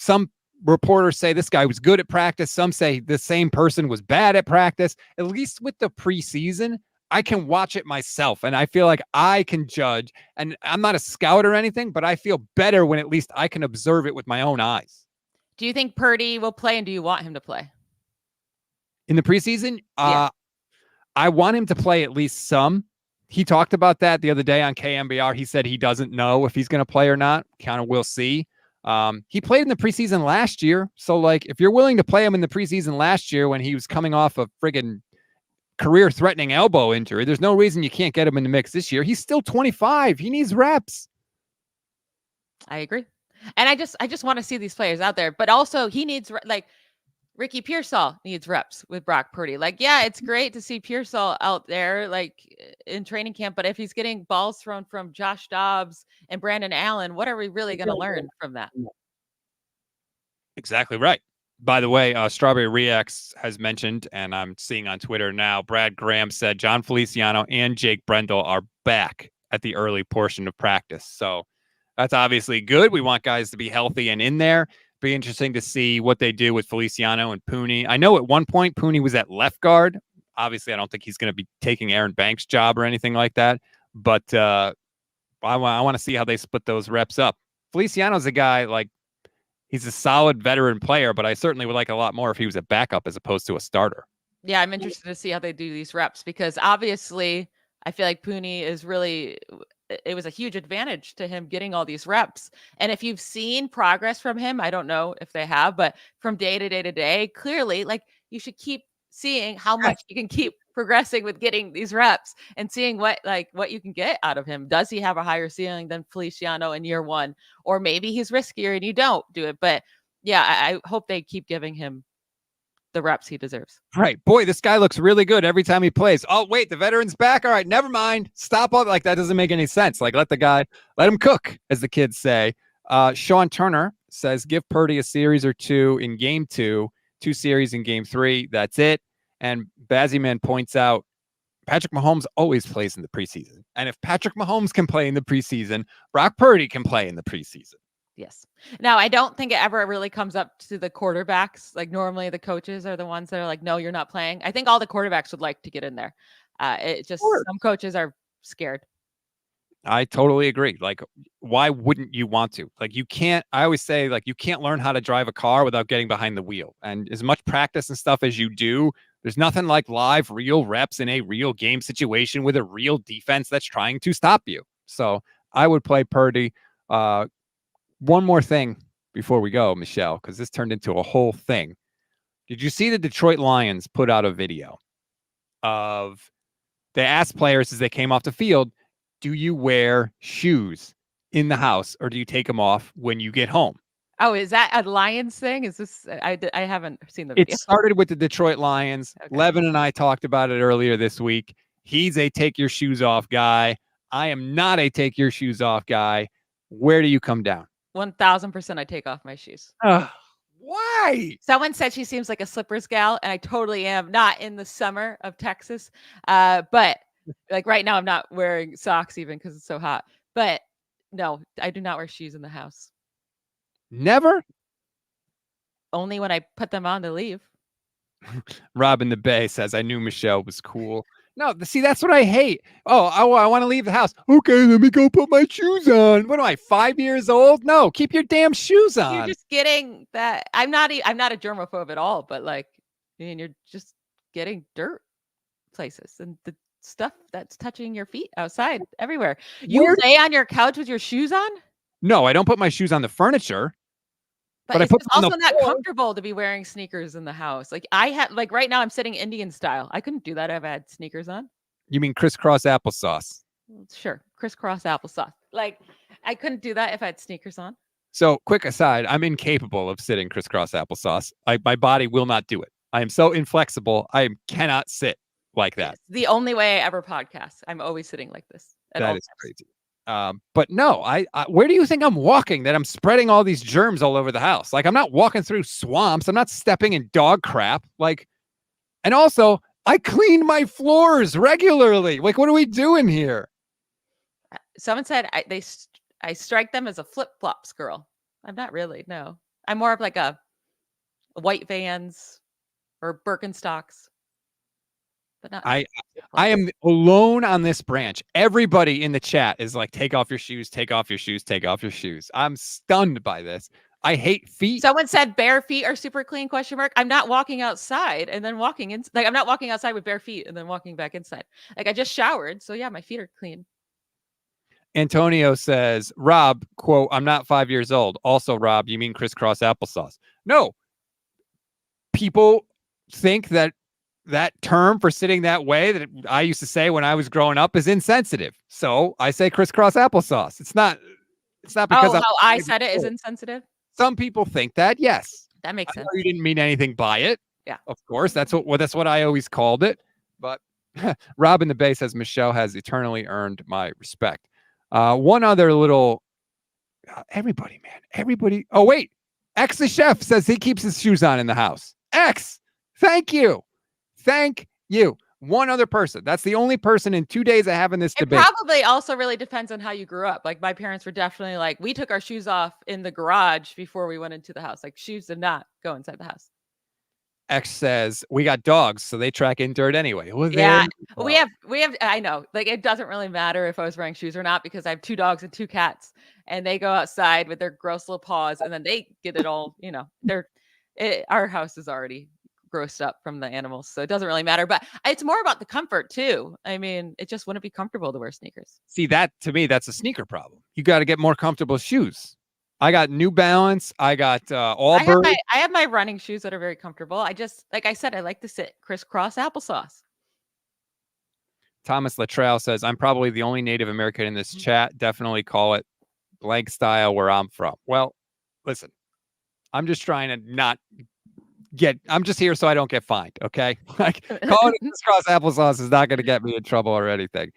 reporters say this guy was good at practice. Some say the same person was bad at practice. At least with the preseason, I can watch it myself, and I feel like I can judge. And I'm not a scout or anything, but I feel better when at least I can observe it with my own eyes. Do you think Purdy will play, and do you want him to play in the preseason? Yeah. I want him to play at least some. He talked about that the other day on KMBR. He said he doesn't know if he's going to play or not. Kind of we'll see. He played in the preseason last year. So, like, if you're willing to play him in the preseason last year when he was coming off a friggin' career-threatening elbow injury, there's no reason you can't get him in the mix this year. He's still 25. He needs reps. I agree. And I just want to see these players out there, but also he needs, like, Ricky Pearsall needs reps with Brock Purdy. Like, yeah, it's great to see Pearsall out there, like, in training camp, but if he's getting balls thrown from Josh Dobbs and Brandon Allen, what are we really going to learn from that? Exactly right. By the way, Strawberry Reacts has mentioned, and I'm seeing on Twitter now, Brad Graham said John Feliciano and Jake Brendel are back at the early portion of practice. So that's obviously good. We want guys to be healthy and in there. Be interesting to see what they do with Feliciano and Pooney. I know at one point Pooney was at left guard. Obviously, I don't think he's going to be taking Aaron Banks' job or anything like that. But I want to see how they split those reps up. Feliciano's a guy, like, he's a solid veteran player, but I certainly would like a lot more if he was a backup as opposed to a starter. Yeah, I'm interested to see how they do these reps because obviously I feel like Pooney is really, it was a huge advantage to him getting all these reps. And if you've seen progress from him, I don't know if they have, but from day to day to day, clearly, like you should keep seeing how much you can keep progressing with getting these reps and seeing what you can get out of him. Does he have a higher ceiling than Feliciano in year one? Or maybe he's riskier and you don't do it. But yeah, I hope they keep giving him the reps he deserves. Right. Boy, this guy looks really good every time he plays. Oh, wait, the veteran's back. All right, never mind. Stop all like that doesn't make any sense. Like let him cook, as the kids say. Sean Turner says give Purdy a series or two in game 2, 2 series in game 3. That's it. And Bazzyman points out Patrick Mahomes always plays in the preseason. And if Patrick Mahomes can play in the preseason, Brock Purdy can play in the preseason. Yes. Now, I don't think it ever really comes up to the quarterbacks. Like normally the coaches are the ones that are like, no, you're not playing. I think all the quarterbacks would like to get in there. It just, some coaches are scared. I totally agree. Like, why wouldn't you want to? Like, you can't, I always say, like, you can't learn how to drive a car without getting behind the wheel. And as much practice and stuff as you do, there's nothing like live, real reps in a real game situation with a real defense that's trying to stop you. So I would play Purdy. One more thing before we go, Michelle, because this turned into a whole thing. Did you see the Detroit Lions put out a video of, they asked players as they came off the field, do you wear shoes in the house or do you take them off when you get home? Oh, is that a Lions thing? Is this, I haven't seen the video. It started with the Detroit Lions. Okay. Levin and I talked about it earlier this week. He's a take your shoes off guy. I am not a take your shoes off guy. Where do you come down? 1000% I take off my shoes. Why? Someone said she seems like a slippers gal, and I totally am. Not in the summer of Texas, but like right now I'm not wearing socks even because it's so hot. But no, I do not wear shoes in the house. Never? Only when I put them on to leave. Rob in the Bay says, I knew Michelle was cool. No, see, that's what I hate. Oh, I want to leave the house. Okay, let me go put my shoes on. What am I, 5 years old? No, keep your damn shoes on. You're just getting that. I'm not a germaphobe at all, but like, I mean, you're just getting dirt places and the stuff that's touching your feet outside everywhere. You lay on your couch with your shoes on? No, I don't put my shoes on the furniture. But it's also not comfortable to be wearing sneakers in the house. Like I had, like right now I'm sitting Indian style. I couldn't do that if I had sneakers on. You mean crisscross applesauce? Sure. Crisscross applesauce. Like I couldn't do that if I had sneakers on. So quick aside, I'm incapable of sitting crisscross applesauce. My body will not do it. I am so inflexible. I cannot sit like that. It's the only way I ever podcast. I'm always sitting like this. That is crazy. But no, I where do you think I'm walking that I'm spreading all these germs all over the house? Like I'm not walking through swamps. I'm not stepping in dog crap. Like, and also I clean my floors regularly. Like, what are we doing here? Someone said I strike them as a flip-flops girl. I'm not really. No, I'm more of like a white Vans or Birkenstocks. But not I am alone on this branch. Everybody in the chat is like, take off your shoes, take off your shoes, take off your shoes. I'm stunned by this. I hate feet. Someone said bare feet are super clean, ? I'm not walking outside and then walking in. Like I'm not walking outside with bare feet and then walking back inside. Like I just showered. So yeah, my feet are clean. Antonio says, Rob, quote, I'm not 5 years old. Also, Rob, you mean crisscross applesauce? No. People think that term for sitting that way that I used to say when I was growing up is insensitive. So I say crisscross applesauce. It's not because how I said it is insensitive. Some people think that. Yes. That makes sense. You didn't mean anything by it. Yeah. Of course. That's what I always called it. But Rob in the Bay says Michelle has eternally earned my respect. One other little everybody. Oh, wait. X the chef says he keeps his shoes on in the house. X. Thank you. One other person. That's the only person in 2 days of having this debate. It probably also really depends on how you grew up. Like my parents were definitely like, we took our shoes off in the garage before we went into the house. Like shoes did not go inside the house. X says we got dogs, so they track in dirt anyway. Well, yeah, we have. I know, like it doesn't really matter if I was wearing shoes or not because I have 2 dogs and 2 cats, and they go outside with their gross little paws, and then they get it all. You know, our house is already grossed up from the animals, so it doesn't really matter. But it's more about the comfort too. I mean, it just wouldn't be comfortable to wear sneakers. See, that to me, that's a sneaker problem. You got to get more comfortable shoes. I got New Balance. I got Allbirds. I have my running shoes that are very comfortable. I just, like I said, I like to sit crisscross applesauce. Thomas Luttrell says, I'm probably the only Native American in this chat. Definitely call it blank style where I'm from. Well, listen, I'm just trying to not I'm just here so I don't get fined. Okay. Like calling it crisscross applesauce is not going to get me in trouble or anything.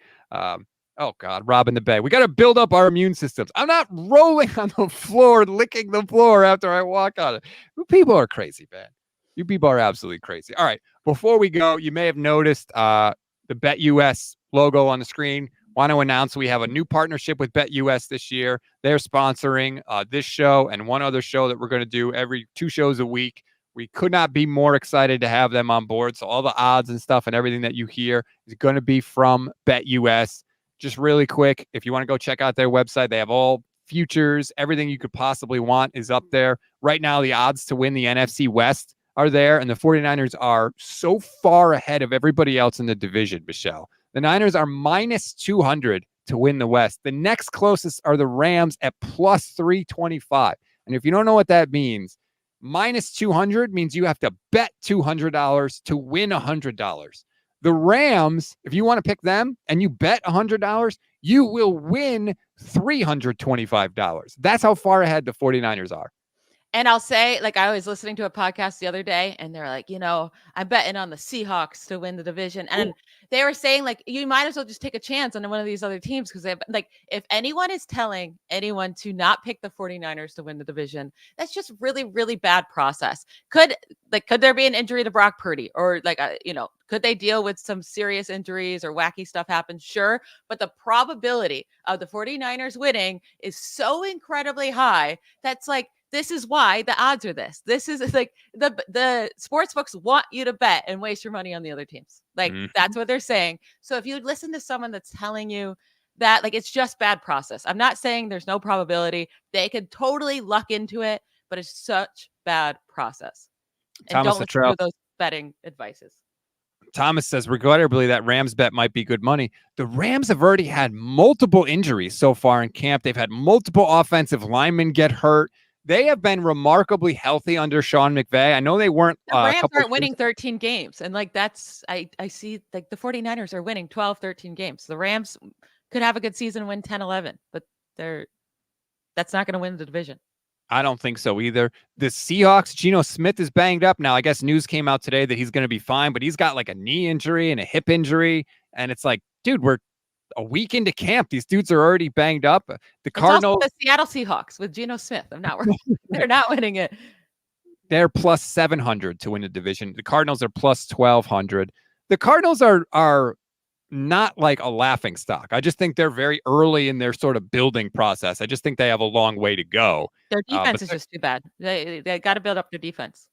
Oh God, Robin the Bay. We got to build up our immune systems. I'm not rolling on the floor, licking the floor after I walk on it. You people are crazy, man. You people are absolutely crazy. All right. Before we go, you may have noticed the BetUS logo on the screen. Want to announce we have a new partnership with BetUS this year. They're sponsoring this show and one other show that we're going to do every 2 shows a week. We could not be more excited to have them on board. So all the odds and stuff and everything that you hear is going to be from BetUS. Just really quick, if you want to go check out their website, they have all futures, everything you could possibly want is up there. Right now, the odds to win the NFC West are there, and the 49ers are so far ahead of everybody else in the division, Michelle. The Niners are minus 200 to win the West. The next closest are the Rams at plus 325. And if you don't know what that means, minus 200 means you have to bet $200 to win $100. The Rams, if you want to pick them and you bet $100, you will win $325. That's how far ahead the 49ers are. And I'll say, like, I was listening to a podcast the other day and they're like, I'm betting on the Seahawks to win the division. And they were saying, like, you might as well just take a chance on one of these other teams because they've, like, if anyone is telling anyone to not pick the 49ers to win the division, that's just really, really bad process. Could there be an injury to Brock Purdy or could they deal with some serious injuries or wacky stuff happen? Sure. But the probability of the 49ers winning is so incredibly high. That's like, this is why the odds are this. This is like the sports books want you to bet and waste your money on the other teams. Like that's what they're saying. So if you listen to someone that's telling you that, like, it's just bad process. I'm not saying there's no probability. They could totally luck into it, but it's such bad process. And don't listen to those betting advices. Thomas says, regrettably, that Rams bet might be good money. The Rams have already had multiple injuries so far in camp. They've had multiple offensive linemen get hurt. They have been remarkably healthy under Sean McVay. I know they weren't. The Rams aren't winning 13 games. And like, that's, I see like the 49ers are winning 12, 13 games. The Rams could have a good season, win 10, 11, but that's not going to win the division. I don't think so either. The Seahawks, Geno Smith is banged up. Now, I guess news came out today that he's going to be fine, but he's got like a knee injury and a hip injury. And it's like, dude, we're a week into camp. These dudes are already banged up. The Cardinals, the Seattle Seahawks with Geno Smith. They're not winning it. They're plus 700 to win the division. The Cardinals are plus 1,200. The Cardinals are not like a laughing stock. I just think they're very early in their sort of building process. I just think they have a long way to go. Their defense is just too bad. They got to build up their defense.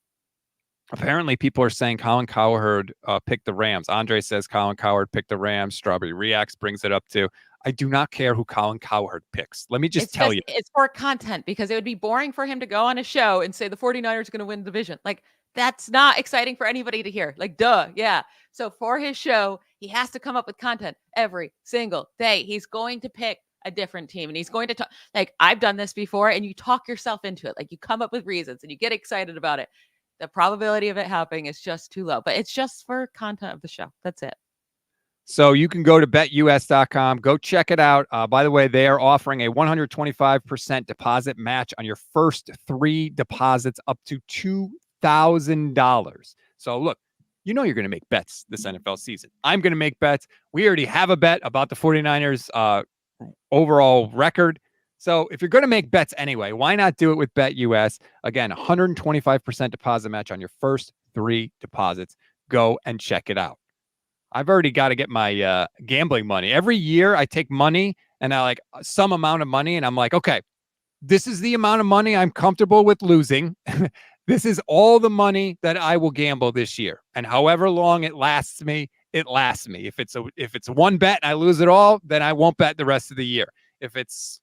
Apparently, people are saying Colin Cowherd picked the Rams. Andre says Colin Cowherd picked the Rams. Strawberry Reacts brings it up too. I do not care who Colin Cowherd picks. Let me just tell you. It's for content because it would be boring for him to go on a show and say the 49ers are going to win the division. Like, that's not exciting for anybody to hear. Like, duh. Yeah. So for his show, he has to come up with content every single day. He's going to pick a different team and he's going to talk. Like, I've done this before and you talk yourself into it. Like, you come up with reasons and you get excited about it. The probability of it happening is just too low, but it's just for content of the show. That's it. So you can go to betus.com, go check it out. By the way, they are offering a 125% deposit match on your first 3 deposits up to $2,000. So look, you know you're going to make bets this NFL season. I'm going to make bets. We already have a bet about the 49ers overall record. So if you're going to make bets anyway, why not do it with BetUS? Again, 125% deposit match on your first 3 deposits. Go and check it out. I've already got to get my gambling money. Every year I take money and I like some amount of money and I'm like, okay, this is the amount of money I'm comfortable with losing. This is all the money that I will gamble this year. And however long it lasts me, it lasts me. If it's one bet and I lose it all, then I won't bet the rest of the year. If it's,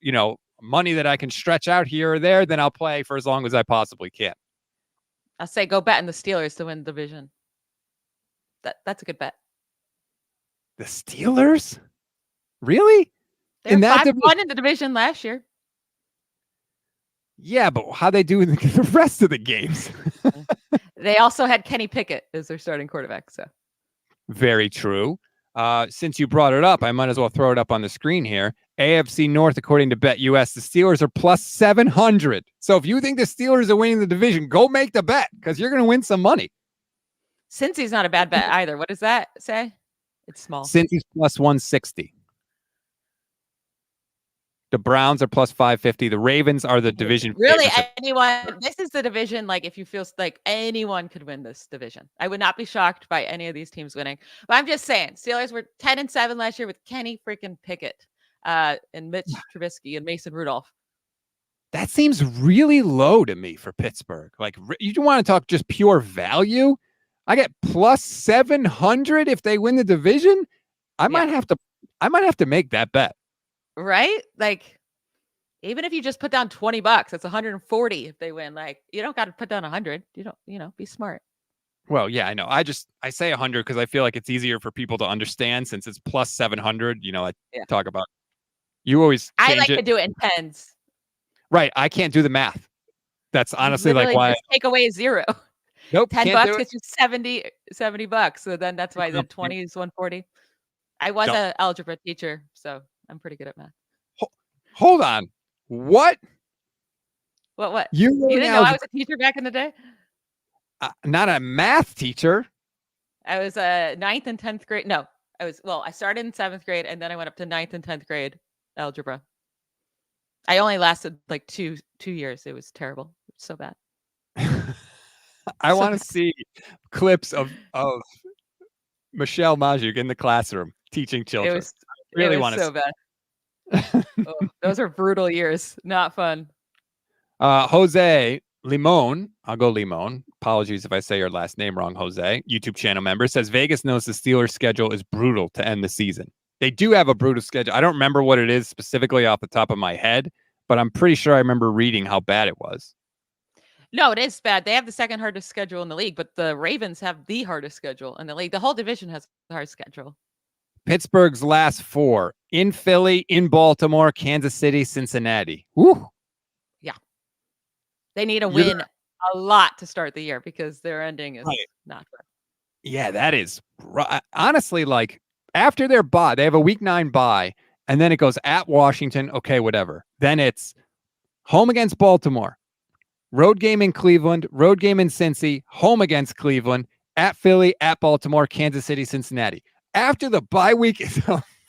money that I can stretch out here or there, then I'll play for as long as I possibly can. I'll say go bet on the Steelers to win the division. That's a good bet. The Steelers? Really? They were 5-1 in the division last year. Yeah, but how they do in the rest of the games? They also had Kenny Pickett as their starting quarterback. So very true. Since you brought it up, I might as well throw it up on the screen here. AFC North, according to BetUS, the Steelers are plus 700. So if you think the Steelers are winning the division, go make the bet because you're going to win some money. Cincy's not a bad bet either. What does that say? It's small. Cincy's plus 160. The Browns are plus 550. The Ravens are the division. Really, anyone? This is the division. Like, if you feel like anyone could win this division, I would not be shocked by any of these teams winning. But I'm just saying, Steelers were 10-7 last year with Kenny freaking Pickett, and Mitch Trubisky and Mason Rudolph. That seems really low to me for Pittsburgh. Like, you don't want to talk just pure value. I get plus 700 if they win the division. I might have to make that bet. Right? Like, even if you just put down $20, that's 140 if they win. Like, you don't got to put down 100. You don't, be smart. Well, yeah, I know. I say 100 because I feel like it's easier for people to understand since it's plus 700. I talk about. You always change I like it. to do it in tens. Right. I can't do the math. That's honestly like why. Just take away 0. Nope. $10 gets you $70. So then that's why the 20 is 140. I was an algebra teacher, so I'm pretty good at math. Hold on. What? What? You didn't know I was a teacher back in the day? Not a math teacher. I was a 9th and 10th grade. No, I started in 7th grade and then I went up to 9th and 10th grade algebra. I only lasted like two years. It was terrible. It was so bad. I want to see clips of Michelle Majuk in the classroom teaching children. It was so bad. Those are brutal years. Not fun. Jose Limon, I'll go Limon. Apologies if I say your last name wrong, Jose. YouTube channel member says Vegas knows the Steelers' schedule is brutal to end the season. They do have a brutal schedule. I don't remember what it is specifically off the top of my head, but I'm pretty sure I remember reading how bad it was. No, it is bad. They have the second hardest schedule in the league, but the Ravens have the hardest schedule in the league. The whole division has a hard schedule. Pittsburgh's last 4 in Philly, in Baltimore, Kansas City, Cincinnati. Woo. Yeah. They need a win a lot to start the year because their ending is not good. Yeah, that is honestly like after their bye, they have a week 9 bye, and then it goes at Washington. Okay, whatever. Then it's home against Baltimore, road game in Cleveland, road game in Cincy, home against Cleveland, at Philly, at Baltimore, Kansas City, Cincinnati. After the bye week is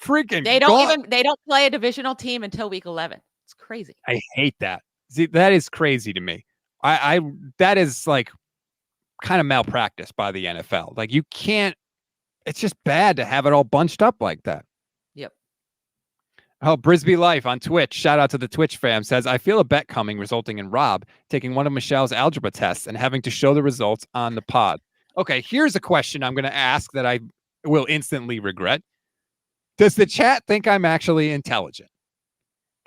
freaking they don't play a divisional team until week 11. It's crazy. I hate that. See, that is crazy to me. That is like kind of malpractice by the NFL. Like you can't, it's just bad to have it all bunched up like that. Yep. Oh, Brisbee Life on Twitch. Shout out to the Twitch fam says, I feel a bet coming resulting in Rob taking one of Michelle's algebra tests and having to show the results on the pod. Okay, here's a question I'm going to ask that I will instantly regret. Does the chat think I'm actually intelligent?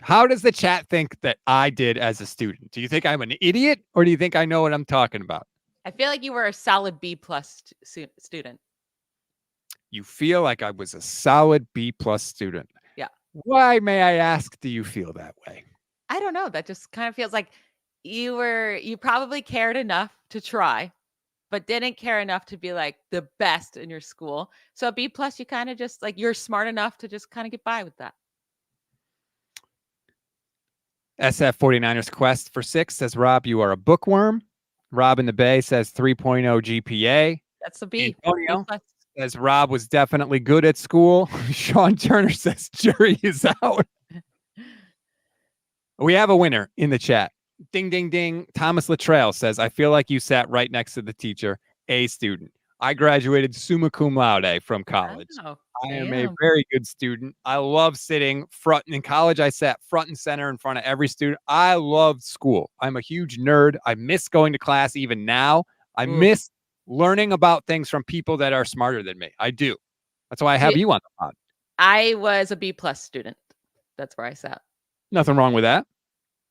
How does the chat think that I did as a student? Do you think I'm an idiot or do you think I know what I'm talking about? I feel like you were a solid B+ student. You feel like I was a solid B+ student. Yeah. Why, may I ask, do you feel that way? I don't know. That just kind of feels like you probably cared enough to try, but didn't care enough to be like the best in your school. So a B+, you kind of just like, you're smart enough to just kind of get by with that. SF 49ers Quest for 6 says, Rob, you are a bookworm. Rob in the Bay says 3.0 GPA. That's a B. Antonio says Rob was definitely good at school. Sean Turner says jury is out. We have a winner in the chat. Ding, ding, ding. Thomas Luttrell says, I feel like you sat right next to the teacher, a student. I graduated summa cum laude from college. Oh, I am a very good student. I love sitting front. In college, I sat front and center in front of every student. I loved school. I'm a huge nerd. I miss going to class even now. I miss learning about things from people that are smarter than me. I do. That's why I have you on the pod. I was a B+ student. That's where I sat. Nothing wrong with that.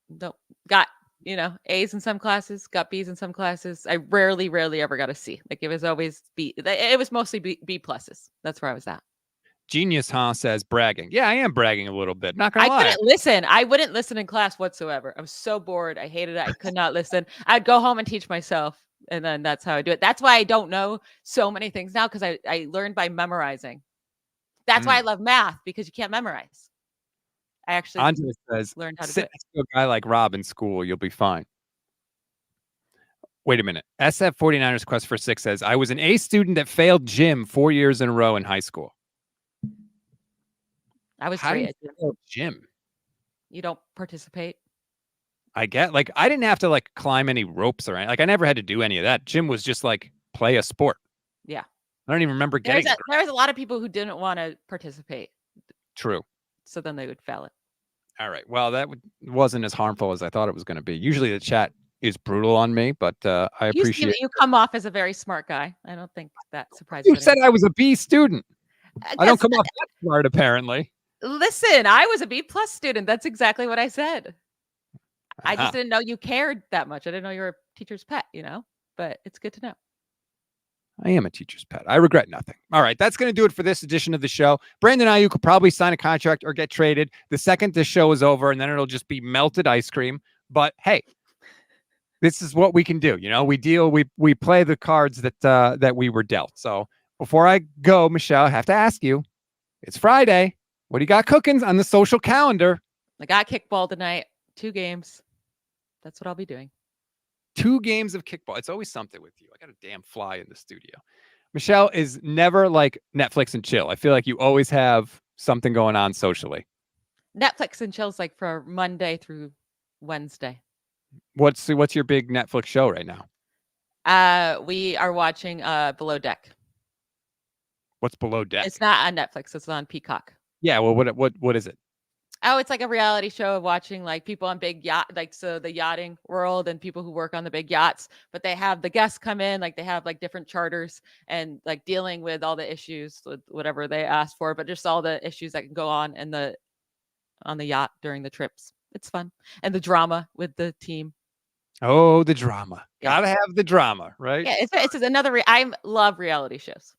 No, got you know, A's in some classes, got B's in some classes. I rarely ever got a C. Like it was always B. It was mostly B pluses. That's where I was at. Genius, huh? Says bragging. Yeah, I am bragging a little bit. Not gonna lie. Couldn't listen. I wouldn't listen in class whatsoever. I was so bored. I hated it. I could not listen. I'd go home and teach myself. And then that's how I do it. That's why I don't know so many things now, because I learned by memorizing. That's why I love math, because you can't memorize. I actually Andre says, learned how to do sit it. next to a guy like Rob in school, you'll be fine. Wait a minute. SF 49ers Quest for 6 says, I was an A student that failed gym 4 years in a row in high school. I was How great do at you fail gym? You don't participate. I get, like, I didn't have to like climb any ropes or anything. Like, I never had to do any of that. Gym was just like play a sport. Yeah. I don't even remember getting it. There's a lot of people who didn't want to participate. True. So then they would fail it. All right. Well, that wasn't as harmful as I thought it was going to be. Usually the chat is brutal on me, but I appreciate it. You come off as a very smart guy. I don't think that surprises You said I was a B student. I don't come off that smart, apparently. Listen, I was a B+ student. That's exactly what I said. I just didn't know you cared that much. I didn't know you were a teacher's pet, you know, but it's good to know. I am a teacher's pet. I regret nothing. All right. That's going to do it for this edition of the show. Brandon Aiyuk will probably sign a contract or get traded the second the show is over, and then it'll just be melted ice cream. But hey, this is what we can do. You know, we play the cards that we were dealt. So before I go, Michelle, I have to ask you, it's Friday. What do you got cooking on the social calendar? I got kickball tonight. 2 games. That's what I'll be doing. 2 games of kickball. It's always something with you. I got a damn fly in the studio. Michelle is never like Netflix and chill. I feel like you always have something going on socially. Netflix and chill's like for Monday through Wednesday. What's your big Netflix show right now? We are watching Below Deck. What's Below Deck? It's not on Netflix. It's on Peacock. Yeah. Well, what is it? Oh, it's like a reality show of watching like people on big yacht, like so the yachting world and people who work on the big yachts, but they have the guests come in, like they have like different charters and like dealing with all the issues with whatever they asked for, but just all the issues that can go on the yacht during the trips. It's fun. And the drama with the team. Oh, the drama. Yeah. Gotta have the drama, right? Yeah, it's another, I love reality shows.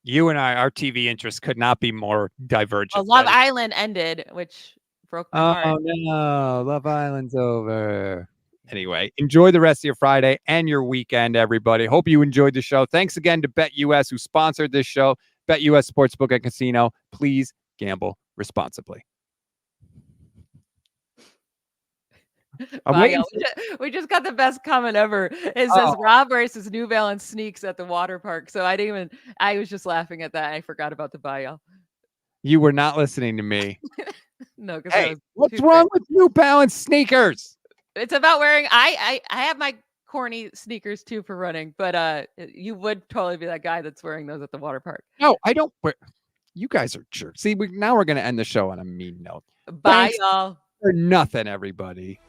You and our TV interests could not be more divergent. Well, Love Island ended, which broke my heart. Oh no, Love Island's over. Anyway, enjoy the rest of your Friday and your weekend, everybody. Hope you enjoyed the show. Thanks again to BetUS, who sponsored this show. BetUS Sportsbook and Casino. Please gamble responsibly. We just got the best comment ever. It says Rob wears his New Balance sneaks at the water park. So I was just laughing at that. I forgot about the bio. You were not listening to me. No, because hey, what's wrong with New Balance sneakers? It's about wearing. I have my corny sneakers too for running, but you would totally be that guy that's wearing those at the water park. No, I don't wear. You guys are jerks. See, now we're gonna end the show on a mean note. Bye, y'all. For nothing, everybody.